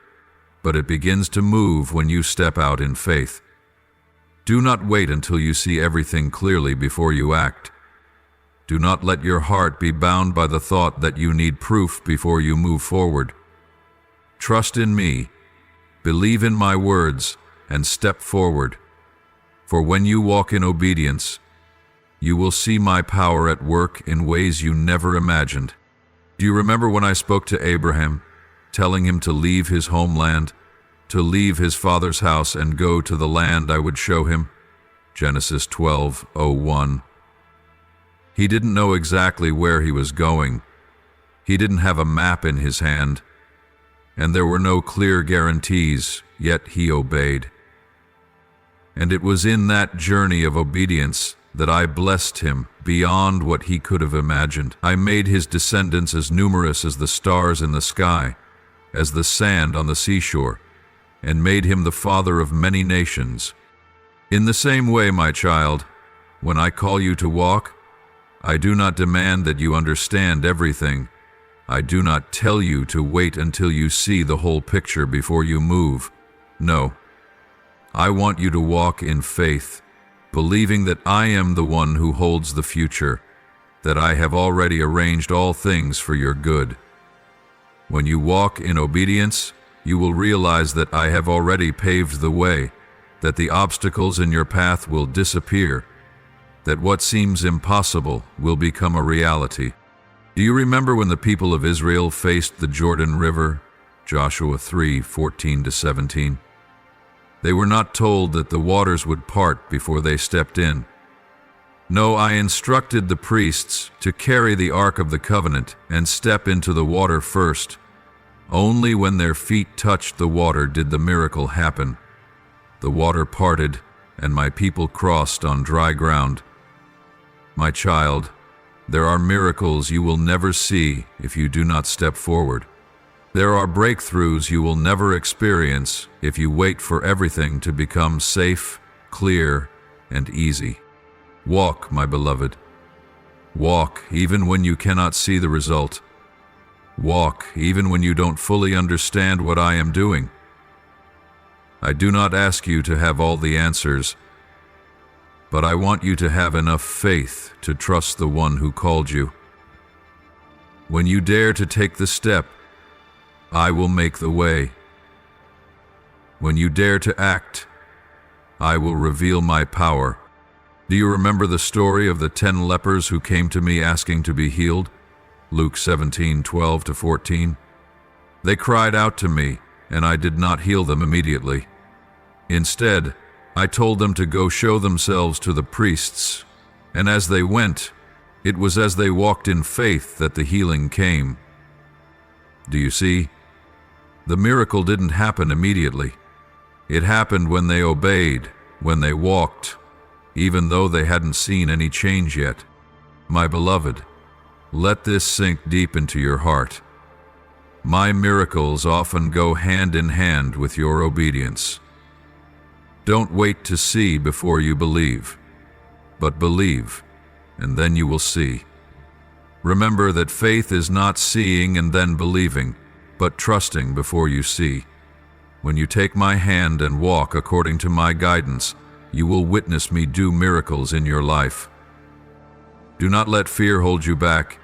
but it begins to move when you step out in faith. Do not wait until you see everything clearly before you act. Do not let your heart be bound by the thought that you need proof before you move forward. Trust in me, believe in my words, and step forward. For when you walk in obedience, you will see my power at work in ways you never imagined. Do you remember when I spoke to Abraham, telling him to leave his homeland, to leave his father's house and go to the land I would show him? Genesis 12:01. He didn't know exactly where he was going. He didn't have a map in his hand, and there were no clear guarantees, yet he obeyed. And it was in that journey of obedience that I blessed him beyond what he could have imagined. I made his descendants as numerous as the stars in the sky, as the sand on the seashore, and made him the father of many nations. In the same way, my child, when I call you to walk, I do not demand that you understand everything. I do not tell you to wait until you see the whole picture before you move. No. I want you to walk in faith, believing that I am the one who holds the future, that I have already arranged all things for your good. When you walk in obedience, you will realize that I have already paved the way, that the obstacles in your path will disappear, that what seems impossible will become a reality. Do you remember when the people of Israel faced the Jordan River? Joshua 3:14-17. They were not told that the waters would part before they stepped in. No, I instructed the priests to carry the Ark of the Covenant and step into the water first. Only when their feet touched the water did the miracle happen. The water parted, and my people crossed on dry ground. My child, there are miracles you will never see if you do not step forward. There are breakthroughs you will never experience if you wait for everything to become safe, clear, and easy. Walk, my beloved. Walk even when you cannot see the result. Walk even when you don't fully understand what I am doing. I do not ask you to have all the answers, but I want you to have enough faith to trust the one who called you. When you dare to take the step, I will make the way. When you dare to act, I will reveal my power. Do you remember the story of the 10 lepers who came to me asking to be healed? Luke 17:12-14. They cried out to me, and I did not heal them immediately. Instead, I told them to go show themselves to the priests, and as they went, it was as they walked in faith that the healing came. Do you see? The miracle didn't happen immediately. It happened when they obeyed, when they walked, even though they hadn't seen any change yet. My beloved, let this sink deep into your heart. My miracles often go hand in hand with your obedience. Don't wait to see before you believe, but believe, and then you will see. Remember that faith is not seeing and then believing, but trusting before you see. When you take my hand and walk according to my guidance, you will witness me do miracles in your life. Do not let fear hold you back.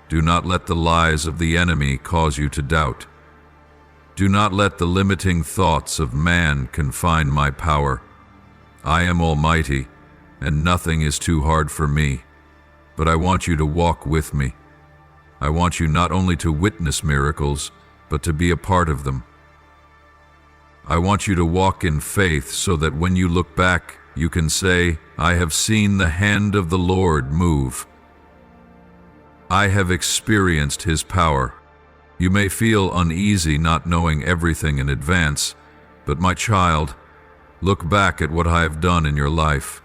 Do not let the lies of the enemy cause you to doubt. Do not let the limiting thoughts of man confine my power. I am almighty, and nothing is too hard for me. But I want you to walk with me. I want you not only to witness miracles, but to be a part of them. I want you to walk in faith so that when you look back, you can say, I have seen the hand of the Lord move. I have experienced His power. You may feel uneasy not knowing everything in advance, but my child, look back at what I have done in your life.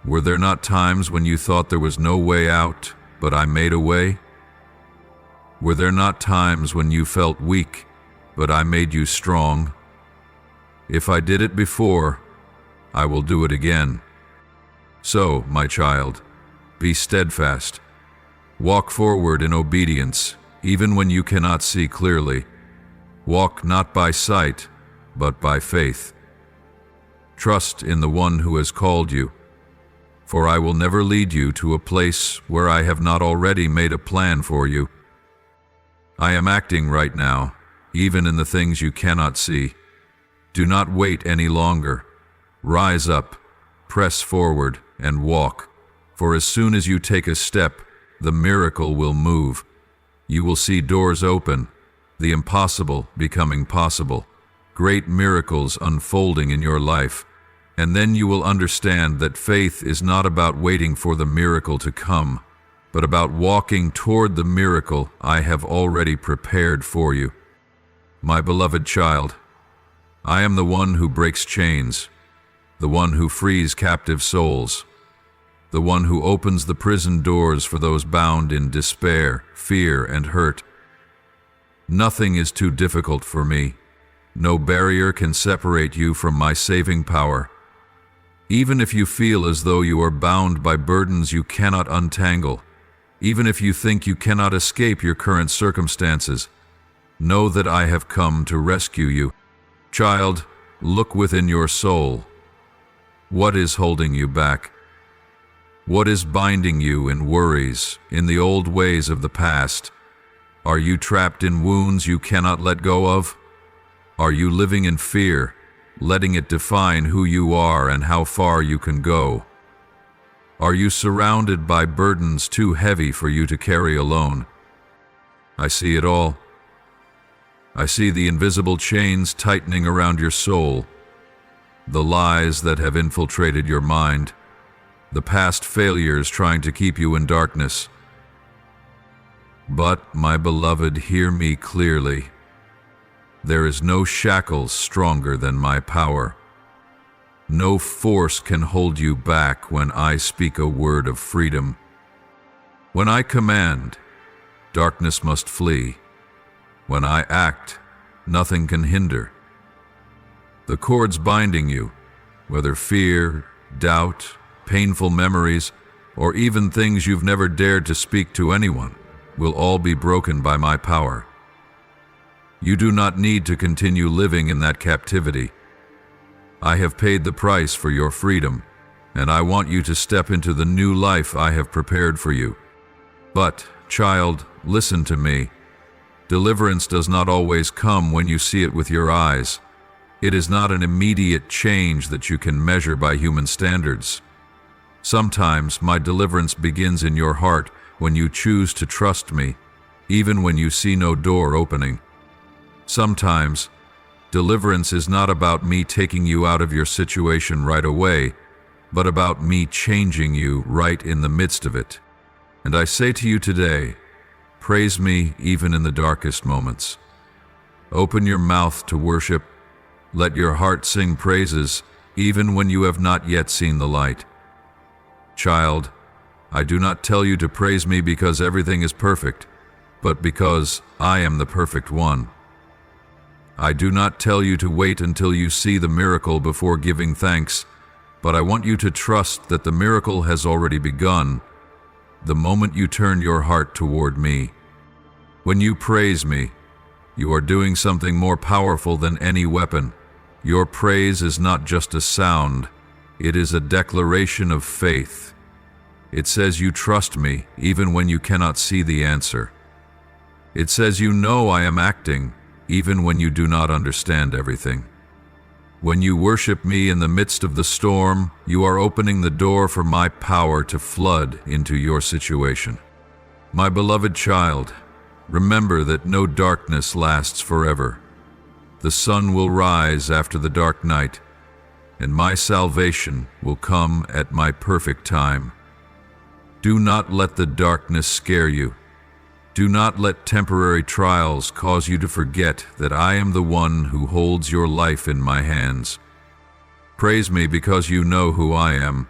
Were there not times when you thought there was no way out, but I made a way? Were there not times when you felt weak, but I made you strong? If I did it before, I will do it again. So, my child, be steadfast. Walk forward in obedience, even when you cannot see clearly. Walk not by sight, but by faith. Trust in the one who has called you, for I will never lead you to a place where I have not already made a plan for you. I am acting right now, even in the things you cannot see. Do not wait any longer. Rise up, press forward, and walk, for as soon as you take a step, the miracle will move. You will see doors open, the impossible becoming possible, great miracles unfolding in your life, And then you will understand that faith is not about waiting for the miracle to come, but about walking toward the miracle I have already prepared for you. My beloved child, I am the one who breaks chains, the one who frees captive souls, the one who opens the prison doors for those bound in despair, fear, and hurt. Nothing is too difficult for me. No barrier can separate you from my saving power. Even if you feel as though you are bound by burdens you cannot untangle, even if you think you cannot escape your current circumstances, know that I have come to rescue you. Child, look within your soul. What is holding you back? What is binding you in worries, in the old ways of the past? Are you trapped in wounds you cannot let go of? Are you living in fear, letting it define who you are and how far you can go? Are you surrounded by burdens too heavy for you to carry alone? I see it all. I see the invisible chains tightening around your soul, the lies that have infiltrated your mind, the past failures trying to keep you in darkness. But, my beloved, hear me clearly. There is no shackles stronger than my power. No force can hold you back when I speak a word of freedom. When I command, darkness must flee. When I act, nothing can hinder. The cords binding you, whether fear, doubt, painful memories, or even things you've never dared to speak to anyone, will all be broken by my power. You do not need to continue living in that captivity. I have paid the price for your freedom, and I want you to step into the new life I have prepared for you. But, child, listen to me. Deliverance does not always come when you see it with your eyes. It is not an immediate change that you can measure by human standards. Sometimes my deliverance begins in your heart when you choose to trust me, even when you see no door opening. Sometimes, deliverance is not about me taking you out of your situation right away, but about me changing you right in the midst of it. And I say to you today, praise me even in the darkest moments. Open your mouth to worship. Let your heart sing praises even when you have not yet seen the light. Child, I do not tell you to praise me because everything is perfect, but because I am the perfect one. I do not tell you to wait until you see the miracle before giving thanks, but I want you to trust that the miracle has already begun the moment you turn your heart toward me. When you praise me, you are doing something more powerful than any weapon. Your praise is not just a sound, it is a declaration of faith. It says you trust me even when you cannot see the answer. It says you know I am acting even when you do not understand everything. When you worship me in the midst of the storm, you are opening the door for my power to flood into your situation. My beloved child, remember that no darkness lasts forever. The sun will rise after the dark night, and my salvation will come at my perfect time. Do not let the darkness scare you. Do not let temporary trials cause you to forget that I am the one who holds your life in my hands. Praise me because you know who I am.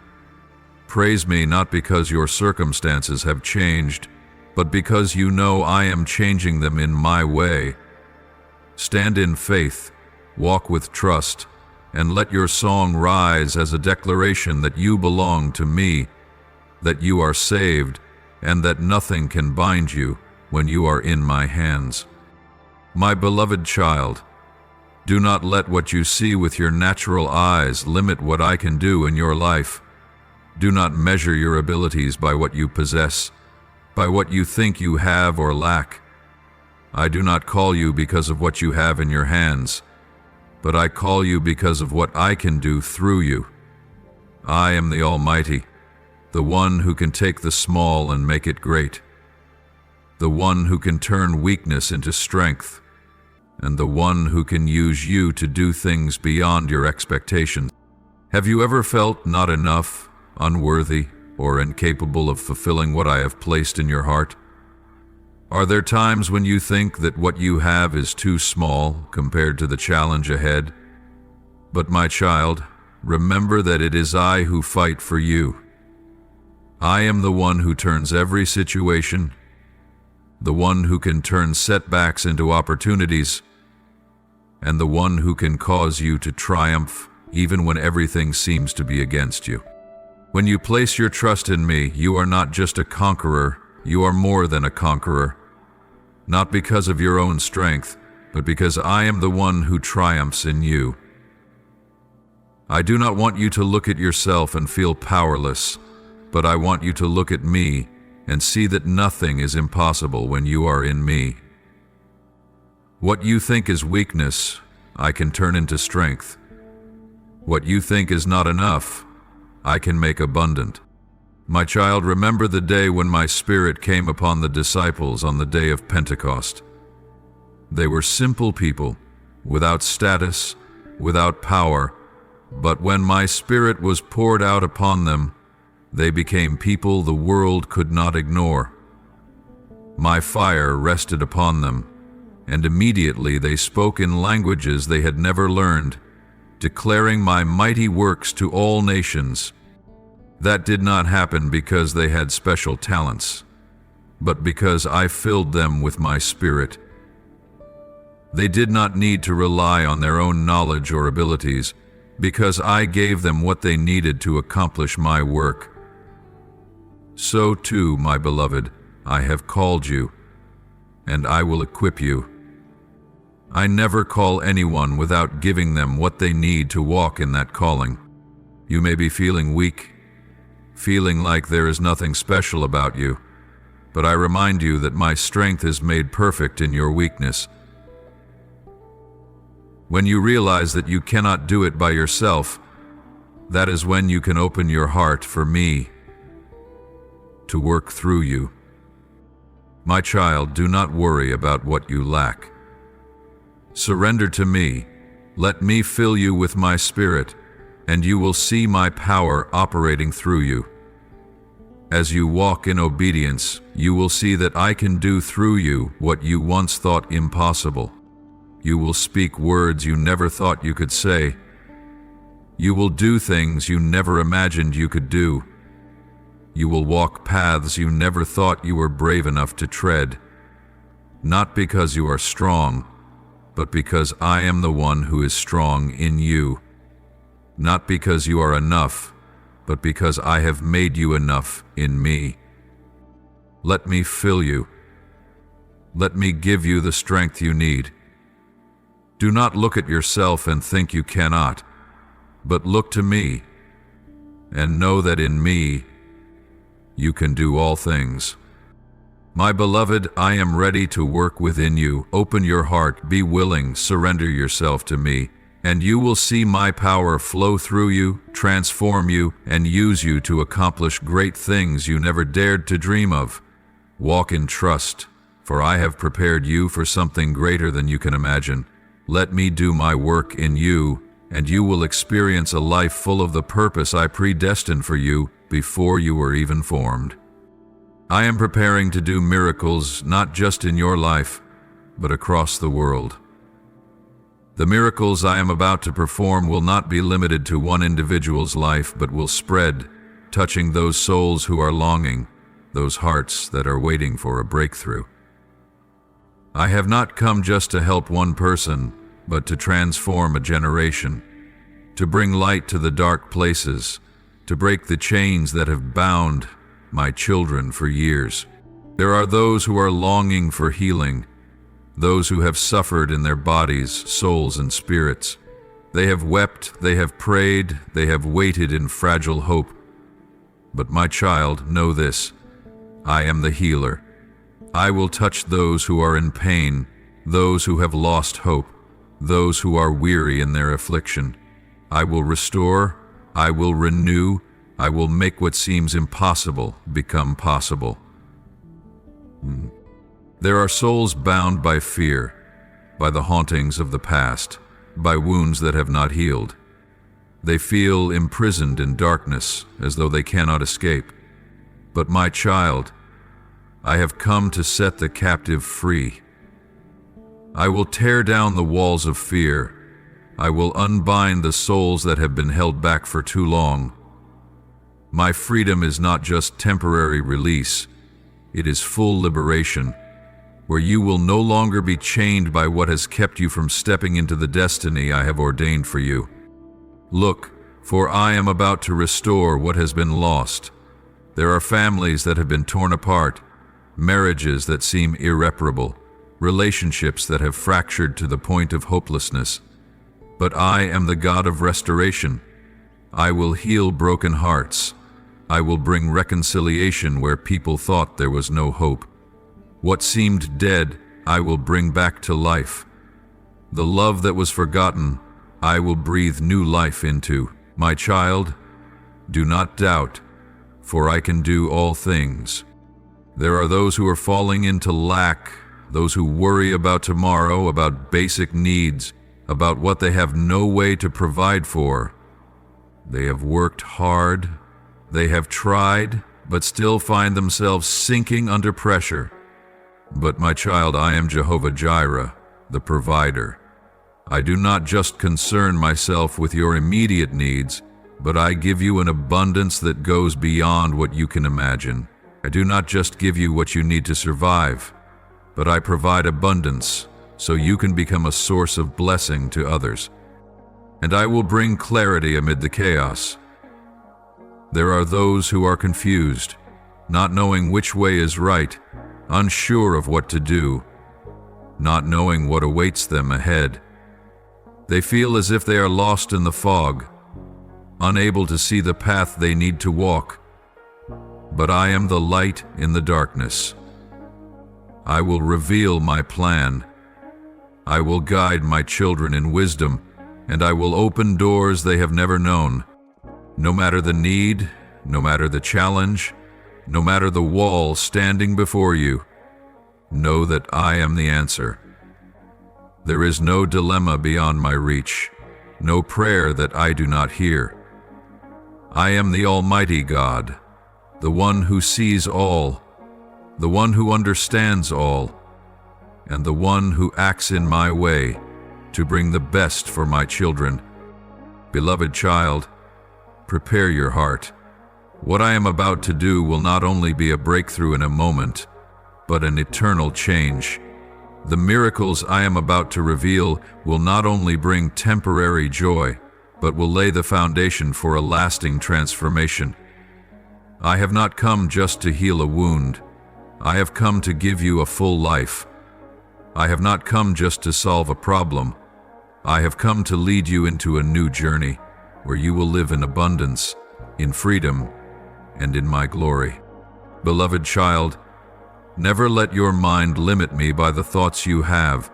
Praise me not because your circumstances have changed, but because you know I am changing them in my way. Stand in faith, walk with trust, and let your song rise as a declaration that you belong to me, that you are saved, and that nothing can bind you when you are in my hands. My beloved child, do not let what you see with your natural eyes limit what I can do in your life. Do not measure your abilities by what you possess, by what you think you have or lack. I do not call you because of what you have in your hands, but I call you because of what I can do through you. I am the Almighty, the one who can take the small and make it great, the one who can turn weakness into strength, and the one who can use you to do things beyond your expectations. Have you ever felt not enough, unworthy, or incapable of fulfilling what I have placed in your heart? Are there times when you think that what you have is too small compared to the challenge ahead? But my child, remember that it is I who fight for you. I am the one who turns every situation, the one who can turn setbacks into opportunities, and the one who can cause you to triumph even when everything seems to be against you. When you place your trust in me, you are not just a conqueror, you are more than a conqueror. Not because of your own strength, but because I am the one who triumphs in you. I do not want you to look at yourself and feel powerless, but I want you to look at me and see that nothing is impossible when you are in me. What you think is weakness, I can turn into strength. What you think is not enough, I can make abundant. My child, remember the day when my Spirit came upon the disciples on the day of Pentecost. They were simple people, without status, without power, but when my Spirit was poured out upon them, they became people the world could not ignore. My fire rested upon them, and immediately they spoke in languages they had never learned, declaring my mighty works to all nations. That did not happen because they had special talents, but because I filled them with my Spirit. They did not need to rely on their own knowledge or abilities, because I gave them what they needed to accomplish my work. So too, my beloved, I have called you, and I will equip you. I never call anyone without giving them what they need to walk in that calling. You may be feeling weak, feeling like there is nothing special about you, but I remind you that my strength is made perfect in your weakness. When you realize that you cannot do it by yourself, that is when you can open your heart for me to work through you. My child, do not worry about what you lack. Surrender to me, let me fill you with my Spirit, and you will see my power operating through you. As you walk in obedience, you will see that I can do through you what you once thought impossible. You will speak words you never thought you could say. You will do things you never imagined you could do. You will walk paths you never thought you were brave enough to tread. Not because you are strong, but because I am the one who is strong in you. Not because you are enough, but because I have made you enough in me. Let me fill you. Let me give you the strength you need. Do not look at yourself and think you cannot, but look to me, and know that in me you can do all things. My beloved, I am ready to work within you. Open your heart, be willing, surrender yourself to me, and you will see my power flow through you, transform you, and use you to accomplish great things you never dared to dream of. Walk in trust, for I have prepared you for something greater than you can imagine. Let me do my work in you, and you will experience a life full of the purpose I predestined for you before you were even formed. I am preparing to do miracles not just in your life, but across the world. The miracles I am about to perform will not be limited to one individual's life, but will spread, touching those souls who are longing, those hearts that are waiting for a breakthrough. I have not come just to help one person, but to transform a generation, to bring light to the dark places, to break the chains that have bound my children for years. There are those who are longing for healing, those who have suffered in their bodies, souls, and spirits. They have wept, they have prayed, they have waited in fragile hope. But my child, know this: I am the healer. I will touch those who are in pain, those who have lost hope, those who are weary in their affliction. I will restore, I will renew, I will make what seems impossible become possible. There are souls bound by fear, by the hauntings of the past, by wounds that have not healed. They feel imprisoned in darkness, as though they cannot escape. But my child, I have come to set the captive free. I will tear down the walls of fear. I will unbind the souls that have been held back for too long. My freedom is not just temporary release. It is full liberation, where you will no longer be chained by what has kept you from stepping into the destiny I have ordained for you. Look, for I am about to restore what has been lost. There are families that have been torn apart, marriages that seem irreparable, relationships that have fractured to the point of hopelessness. But I am the God of restoration. I will heal broken hearts. I will bring reconciliation where people thought there was no hope. What seemed dead, I will bring back to life. The love that was forgotten, I will breathe new life into. My child, do not doubt, for I can do all things. There are those who are falling into lack, those who worry about tomorrow, about basic needs, about what they have no way to provide for. They have worked hard, they have tried, but still find themselves sinking under pressure. But my child, I am Jehovah Gyra, the provider. I do not just concern myself with your immediate needs, but I give you an abundance that goes beyond what you can imagine. I do not just give you what you need to survive, but I provide abundance so you can become a source of blessing to others. And I will bring clarity amid the chaos. There are those who are confused, not knowing which way is right, unsure of what to do, not knowing what awaits them ahead. They feel as if they are lost in the fog, unable to see the path they need to walk. But I am the light in the darkness. I will reveal my plan. I will guide my children in wisdom, and I will open doors they have never known. No matter the need, no matter the challenge, no matter the wall standing before you, know that I am the answer. There is no dilemma beyond my reach, no prayer that I do not hear. I am the Almighty God, the one who sees all, the one who understands all, and the one who acts in my way to bring the best for my children. Beloved child, prepare your heart. What I am about to do will not only be a breakthrough in a moment, but an eternal change. The miracles I am about to reveal will not only bring temporary joy, but will lay the foundation for a lasting transformation. I have not come just to heal a wound. I have come to give you a full life. I have not come just to solve a problem. I have come to lead you into a new journey, where you will live in abundance, in freedom, and in my glory. Beloved child, never let your mind limit me by the thoughts you have.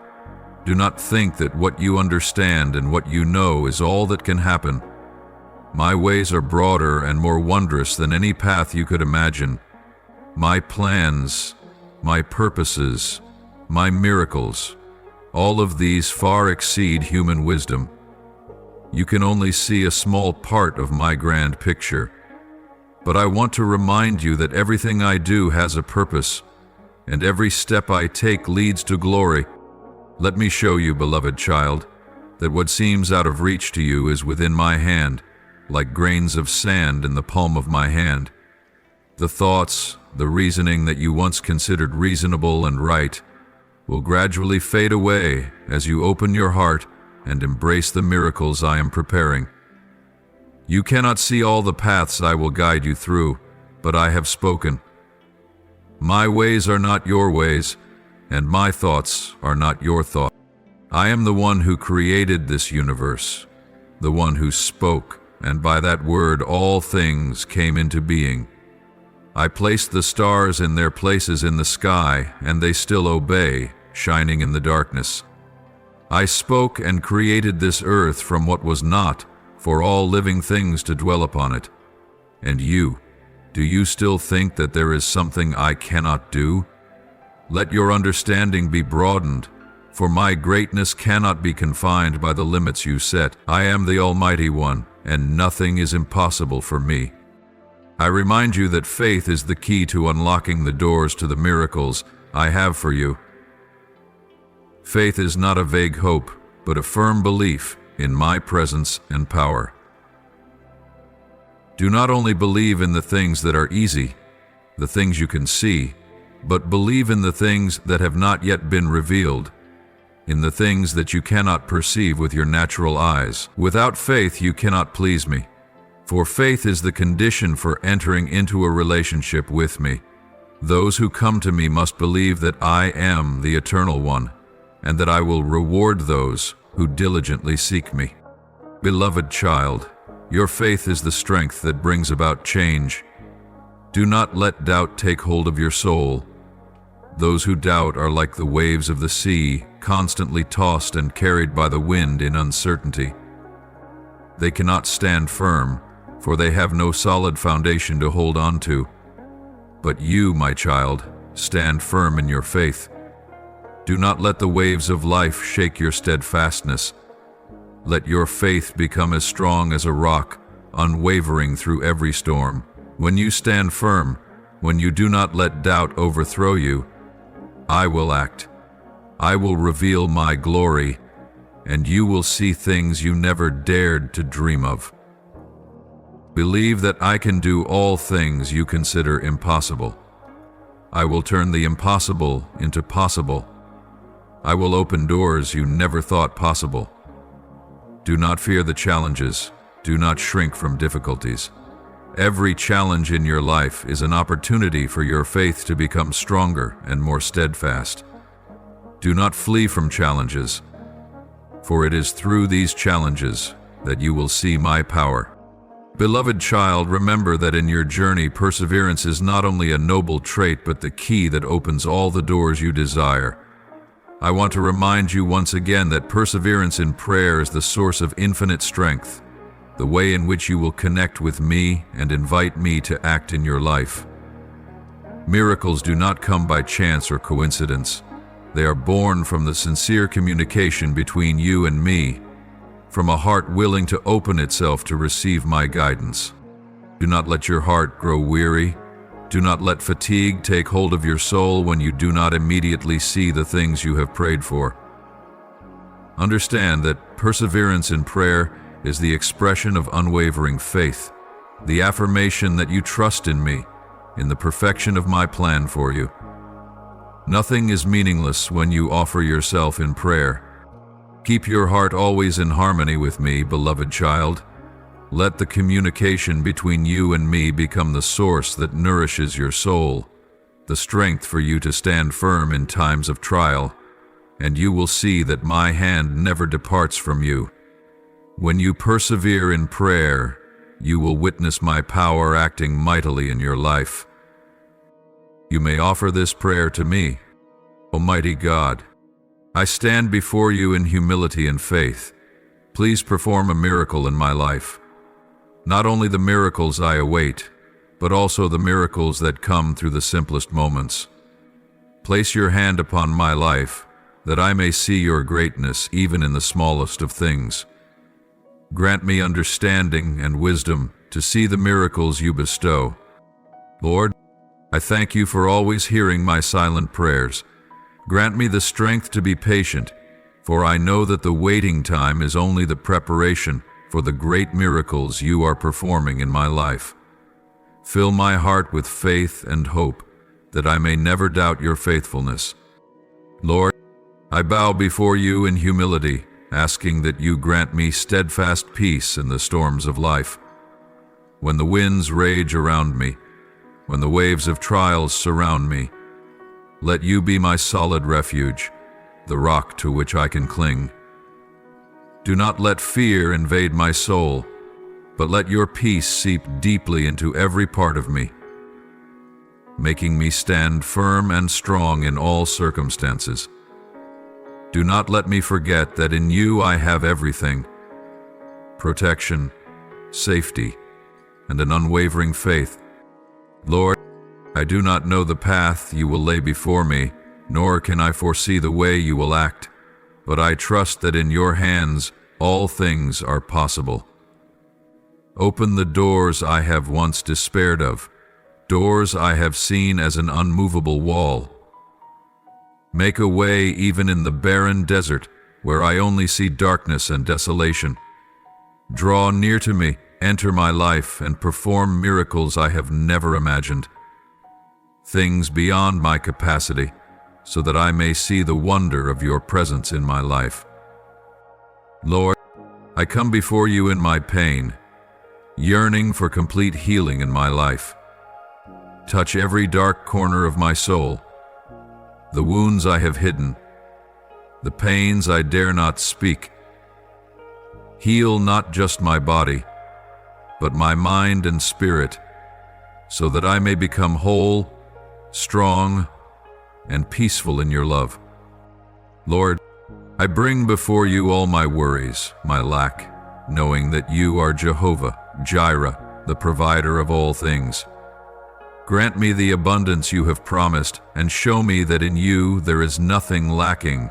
Do not think that what you understand and what you know is all that can happen. My ways are broader and more wondrous than any path you could imagine. My plans, my purposes, my miracles, all of these far exceed human wisdom. You can only see a small part of my grand picture. But I want to remind you that everything I do has a purpose, and every step I take leads to glory. Let me show you, beloved child, that what seems out of reach to you is within my hand, like grains of sand in the palm of my hand. The thoughts, the reasoning that you once considered reasonable and right, will gradually fade away as you open your heart and embrace the miracles I am preparing. You cannot see all the paths I will guide you through, but I have spoken. My ways are not your ways, and my thoughts are not your thoughts. I am the one who created this universe, the one who spoke, and by that word all things came into being. I placed the stars in their places in the sky, and they still obey, shining in the darkness. I spoke and created this earth from what was not, for all living things to dwell upon it. And you, do you still think that there is something I cannot do? Let your understanding be broadened, for my greatness cannot be confined by the limits you set. I am the Almighty One, and nothing is impossible for me. I remind you that faith is the key to unlocking the doors to the miracles I have for you. Faith is not a vague hope, but a firm belief in my presence and power. Do not only believe in the things that are easy, the things you can see, but believe in the things that have not yet been revealed, in the things that you cannot perceive with your natural eyes. Without faith, you cannot please me, for faith is the condition for entering into a relationship with me. Those who come to me must believe that I am the Eternal One, and that I will reward those who diligently seek me. Beloved child, your faith is the strength that brings about change. Do not let doubt take hold of your soul. Those who doubt are like the waves of the sea, constantly tossed and carried by the wind in uncertainty. They cannot stand firm, for they have no solid foundation to hold on to. But you, my child, stand firm in your faith. Do not let the waves of life shake your steadfastness. Let your faith become as strong as a rock, unwavering through every storm. When you stand firm, when you do not let doubt overthrow you, I will act. I will reveal my glory, and you will see things you never dared to dream of. Believe that I can do all things you consider impossible. I will turn the impossible into possible. I will open doors you never thought possible. Do not fear the challenges. Do not shrink from difficulties. Every challenge in your life is an opportunity for your faith to become stronger and more steadfast. Do not flee from challenges, for it is through these challenges that you will see my power. Beloved child, remember that in your journey, perseverance is not only a noble trait, but the key that opens all the doors you desire. I want to remind you once again that perseverance in prayer is the source of infinite strength, the way in which you will connect with me and invite me to act in your life. Miracles do not come by chance or coincidence. They are born from the sincere communication between you and me, from a heart willing to open itself to receive my guidance. Do not let your heart grow weary. Do not let fatigue take hold of your soul when you do not immediately see the things you have prayed for. Understand that perseverance in prayer is the expression of unwavering faith, the affirmation that you trust in me, in the perfection of my plan for you. Nothing is meaningless when you offer yourself in prayer. Keep your heart always in harmony with me, beloved child. Let the communication between you and me become the source that nourishes your soul, the strength for you to stand firm in times of trial, and you will see that my hand never departs from you. When you persevere in prayer, you will witness my power acting mightily in your life. You may offer this prayer to me. Almighty God, I stand before you in humility and faith. Please perform a miracle in my life. Not only the miracles I await, but also the miracles that come through the simplest moments. Place your hand upon my life, that I may see your greatness even in the smallest of things. Grant me understanding and wisdom to see the miracles you bestow. Lord, I thank you for always hearing my silent prayers. Grant me the strength to be patient, for I know that the waiting time is only the preparation for the great miracles you are performing in my life. Fill my heart with faith and hope, that I may never doubt your faithfulness. Lord, I bow before you in humility, asking that you grant me steadfast peace in the storms of life. When the winds rage around me, when the waves of trials surround me, let you be my solid refuge, the rock to which I can cling. Do not let fear invade my soul, but let your peace seep deeply into every part of me, making me stand firm and strong in all circumstances. Do not let me forget that in you I have everything: protection, safety, and an unwavering faith. Lord, I do not know the path you will lay before me, nor can I foresee the way you will act, but I trust that in your hands all things are possible. Open the doors I have once despaired of, doors I have seen as an unmovable wall. Make a way even in the barren desert, where I only see darkness and desolation. Draw near to me, enter my life, and perform miracles I have never imagined. Things beyond my capacity, so that I may see the wonder of your presence in my life. Lord, I come before you in my pain, yearning for complete healing in my life. Touch every dark corner of my soul, the wounds I have hidden, the pains I dare not speak. Heal not just my body, but my mind and spirit, so that I may become whole, strong, and peaceful in your love. Lord, I bring before you all my worries, my lack, knowing that you are Jehovah, Gyra, the provider of all things. Grant me the abundance you have promised, and show me that in you there is nothing lacking.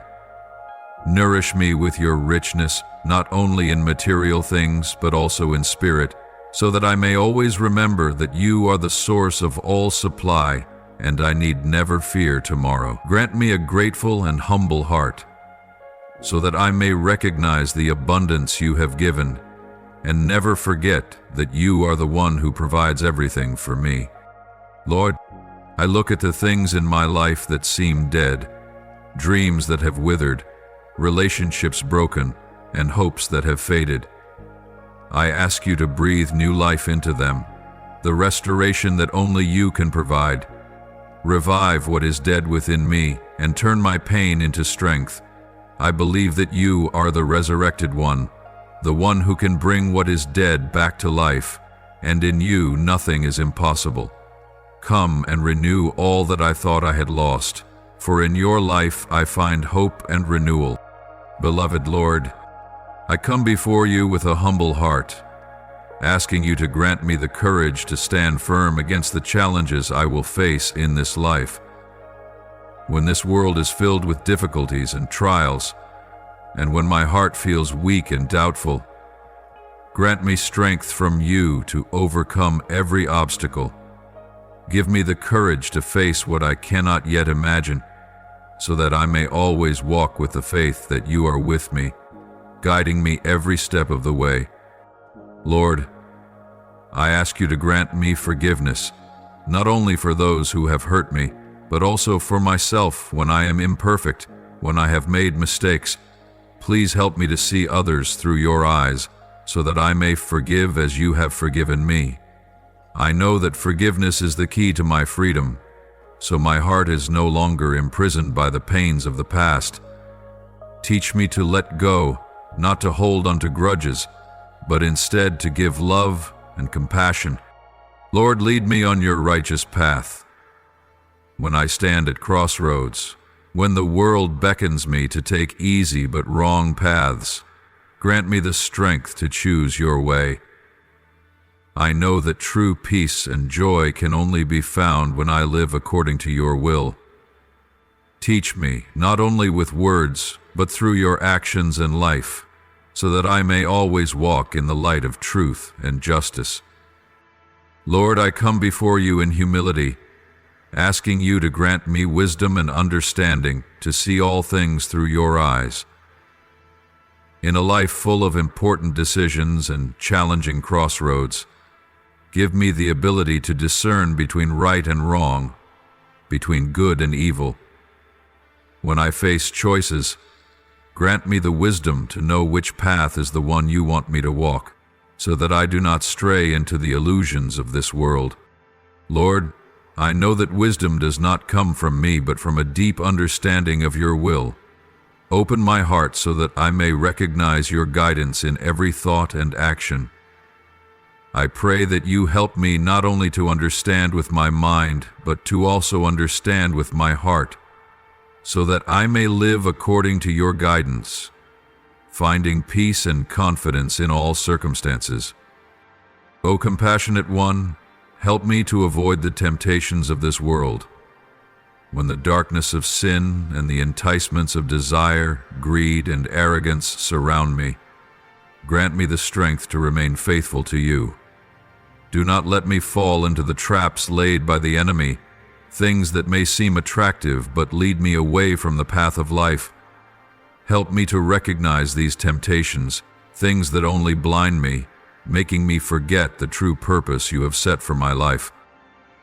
Nourish me with your richness, not only in material things, but also in spirit, so that I may always remember that you are the source of all supply, and I need never fear tomorrow. Grant me a grateful and humble heart, so that I may recognize the abundance you have given, and never forget that you are the one who provides everything for me. Lord, I look at the things in my life that seem dead, dreams that have withered, relationships broken, and hopes that have faded. I ask you to breathe new life into them, the restoration that only you can provide. Revive what is dead within me and turn my pain into strength. I believe that you are the resurrected one, the one who can bring what is dead back to life, and in you nothing is impossible. Come and renew all that I thought I had lost, for in your life I find hope and renewal. Beloved Lord, I come before you with a humble heart, asking you to grant me the courage to stand firm against the challenges I will face in this life. When this world is filled with difficulties and trials, and when my heart feels weak and doubtful, grant me strength from you to overcome every obstacle. Give me the courage to face what I cannot yet imagine, so that I may always walk with the faith that you are with me, guiding me every step of the way. Lord, I ask you to grant me forgiveness, not only for those who have hurt me, but also for myself when I am imperfect, when I have made mistakes. Please help me to see others through your eyes, so that I may forgive as you have forgiven me. I know that forgiveness is the key to my freedom, so my heart is no longer imprisoned by the pains of the past. Teach me to let go, not to hold onto grudges, but instead to give love and compassion. Lord, lead me on your righteous path. When I stand at crossroads, when the world beckons me to take easy but wrong paths, grant me the strength to choose your way. I know that true peace and joy can only be found when I live according to your will. Teach me, not only with words, but through your actions and life, so that I may always walk in the light of truth and justice. Lord, I come before you in humility, asking you to grant me wisdom and understanding to see all things through your eyes. In a life full of important decisions and challenging crossroads, give me the ability to discern between right and wrong, between good and evil. When I face choices, grant me the wisdom to know which path is the one you want me to walk, so that I do not stray into the illusions of this world. Lord, I know that wisdom does not come from me, but from a deep understanding of your will. Open my heart so that I may recognize your guidance in every thought and action. I pray that you help me not only to understand with my mind, but to also understand with my heart, so that I may live according to your guidance, finding peace and confidence in all circumstances. O compassionate one, help me to avoid the temptations of this world. When the darkness of sin and the enticements of desire, greed, and arrogance surround me, grant me the strength to remain faithful to you. Do not let me fall into the traps laid by the enemy, things that may seem attractive but lead me away from the path of life. Help me to recognize these temptations, things that only blind me, making me forget the true purpose you have set for my life.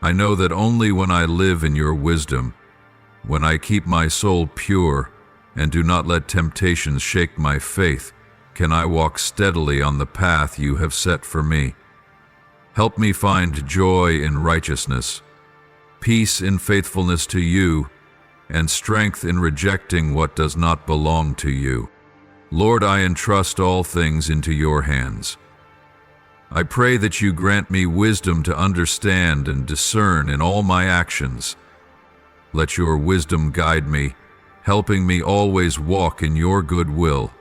I know that only when I live in your wisdom, when I keep my soul pure and do not let temptations shake my faith, can I walk steadily on the path you have set for me. Help me find joy in righteousness, peace in faithfulness to you, and strength in rejecting what does not belong to you. Lord, I entrust all things into your hands. I pray that you grant me wisdom to understand and discern in all my actions. Let your wisdom guide me, helping me always walk in your good will,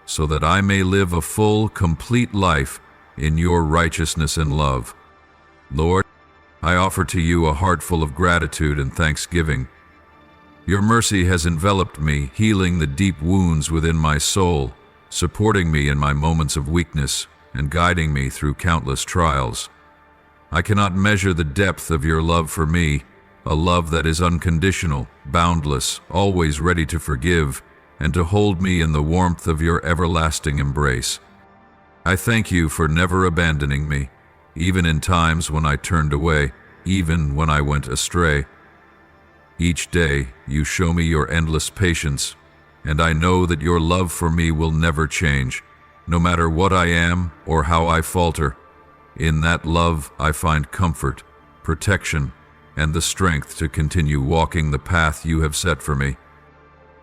so that I may live a full, complete life in your righteousness and love. Lord, I offer to you a heart full of gratitude and thanksgiving. Your mercy has enveloped me, healing the deep wounds within my soul, supporting me in my moments of weakness, and guiding me through countless trials. I cannot measure the depth of your love for me, a love that is unconditional, boundless, always ready to forgive, and to hold me in the warmth of your everlasting embrace. I thank you for never abandoning me, even in times when I turned away, even when I went astray. Each day, you show me your endless patience, and I know that your love for me will never change, no matter what I am or how I falter. In that love, I find comfort, protection, and the strength to continue walking the path you have set for me.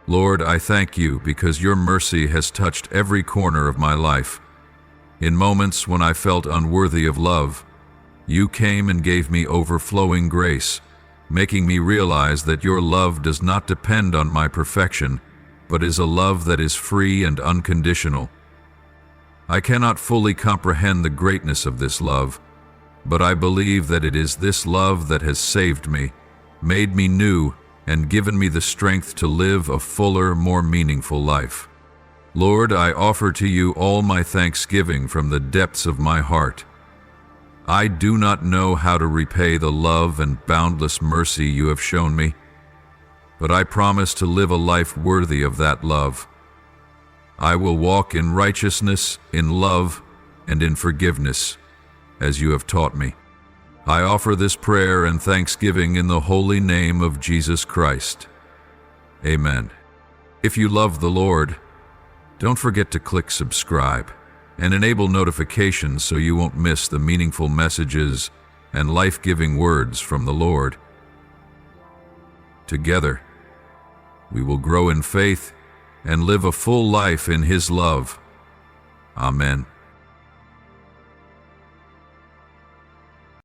Lord, I thank you because your mercy has touched every corner of my life. In moments when I felt unworthy of love, you came and gave me overflowing grace, making me realize that your love does not depend on my perfection, but is a love that is free and unconditional. I cannot fully comprehend the greatness of this love, but I believe that it is this love that has saved me, made me new, and given me the strength to live a fuller, more meaningful life. Lord, I offer to you all my thanksgiving from the depths of my heart. I do not know how to repay the love and boundless mercy you have shown me, but I promise to live a life worthy of that love. I will walk in righteousness, in love, and in forgiveness, as you have taught me. I offer this prayer and thanksgiving in the holy name of Jesus Christ. Amen. If you love the Lord, don't forget to click subscribe and enable notifications so you won't miss the meaningful messages and life-giving words from the Lord. Together, we will grow in faith and live a full life in His love. Amen.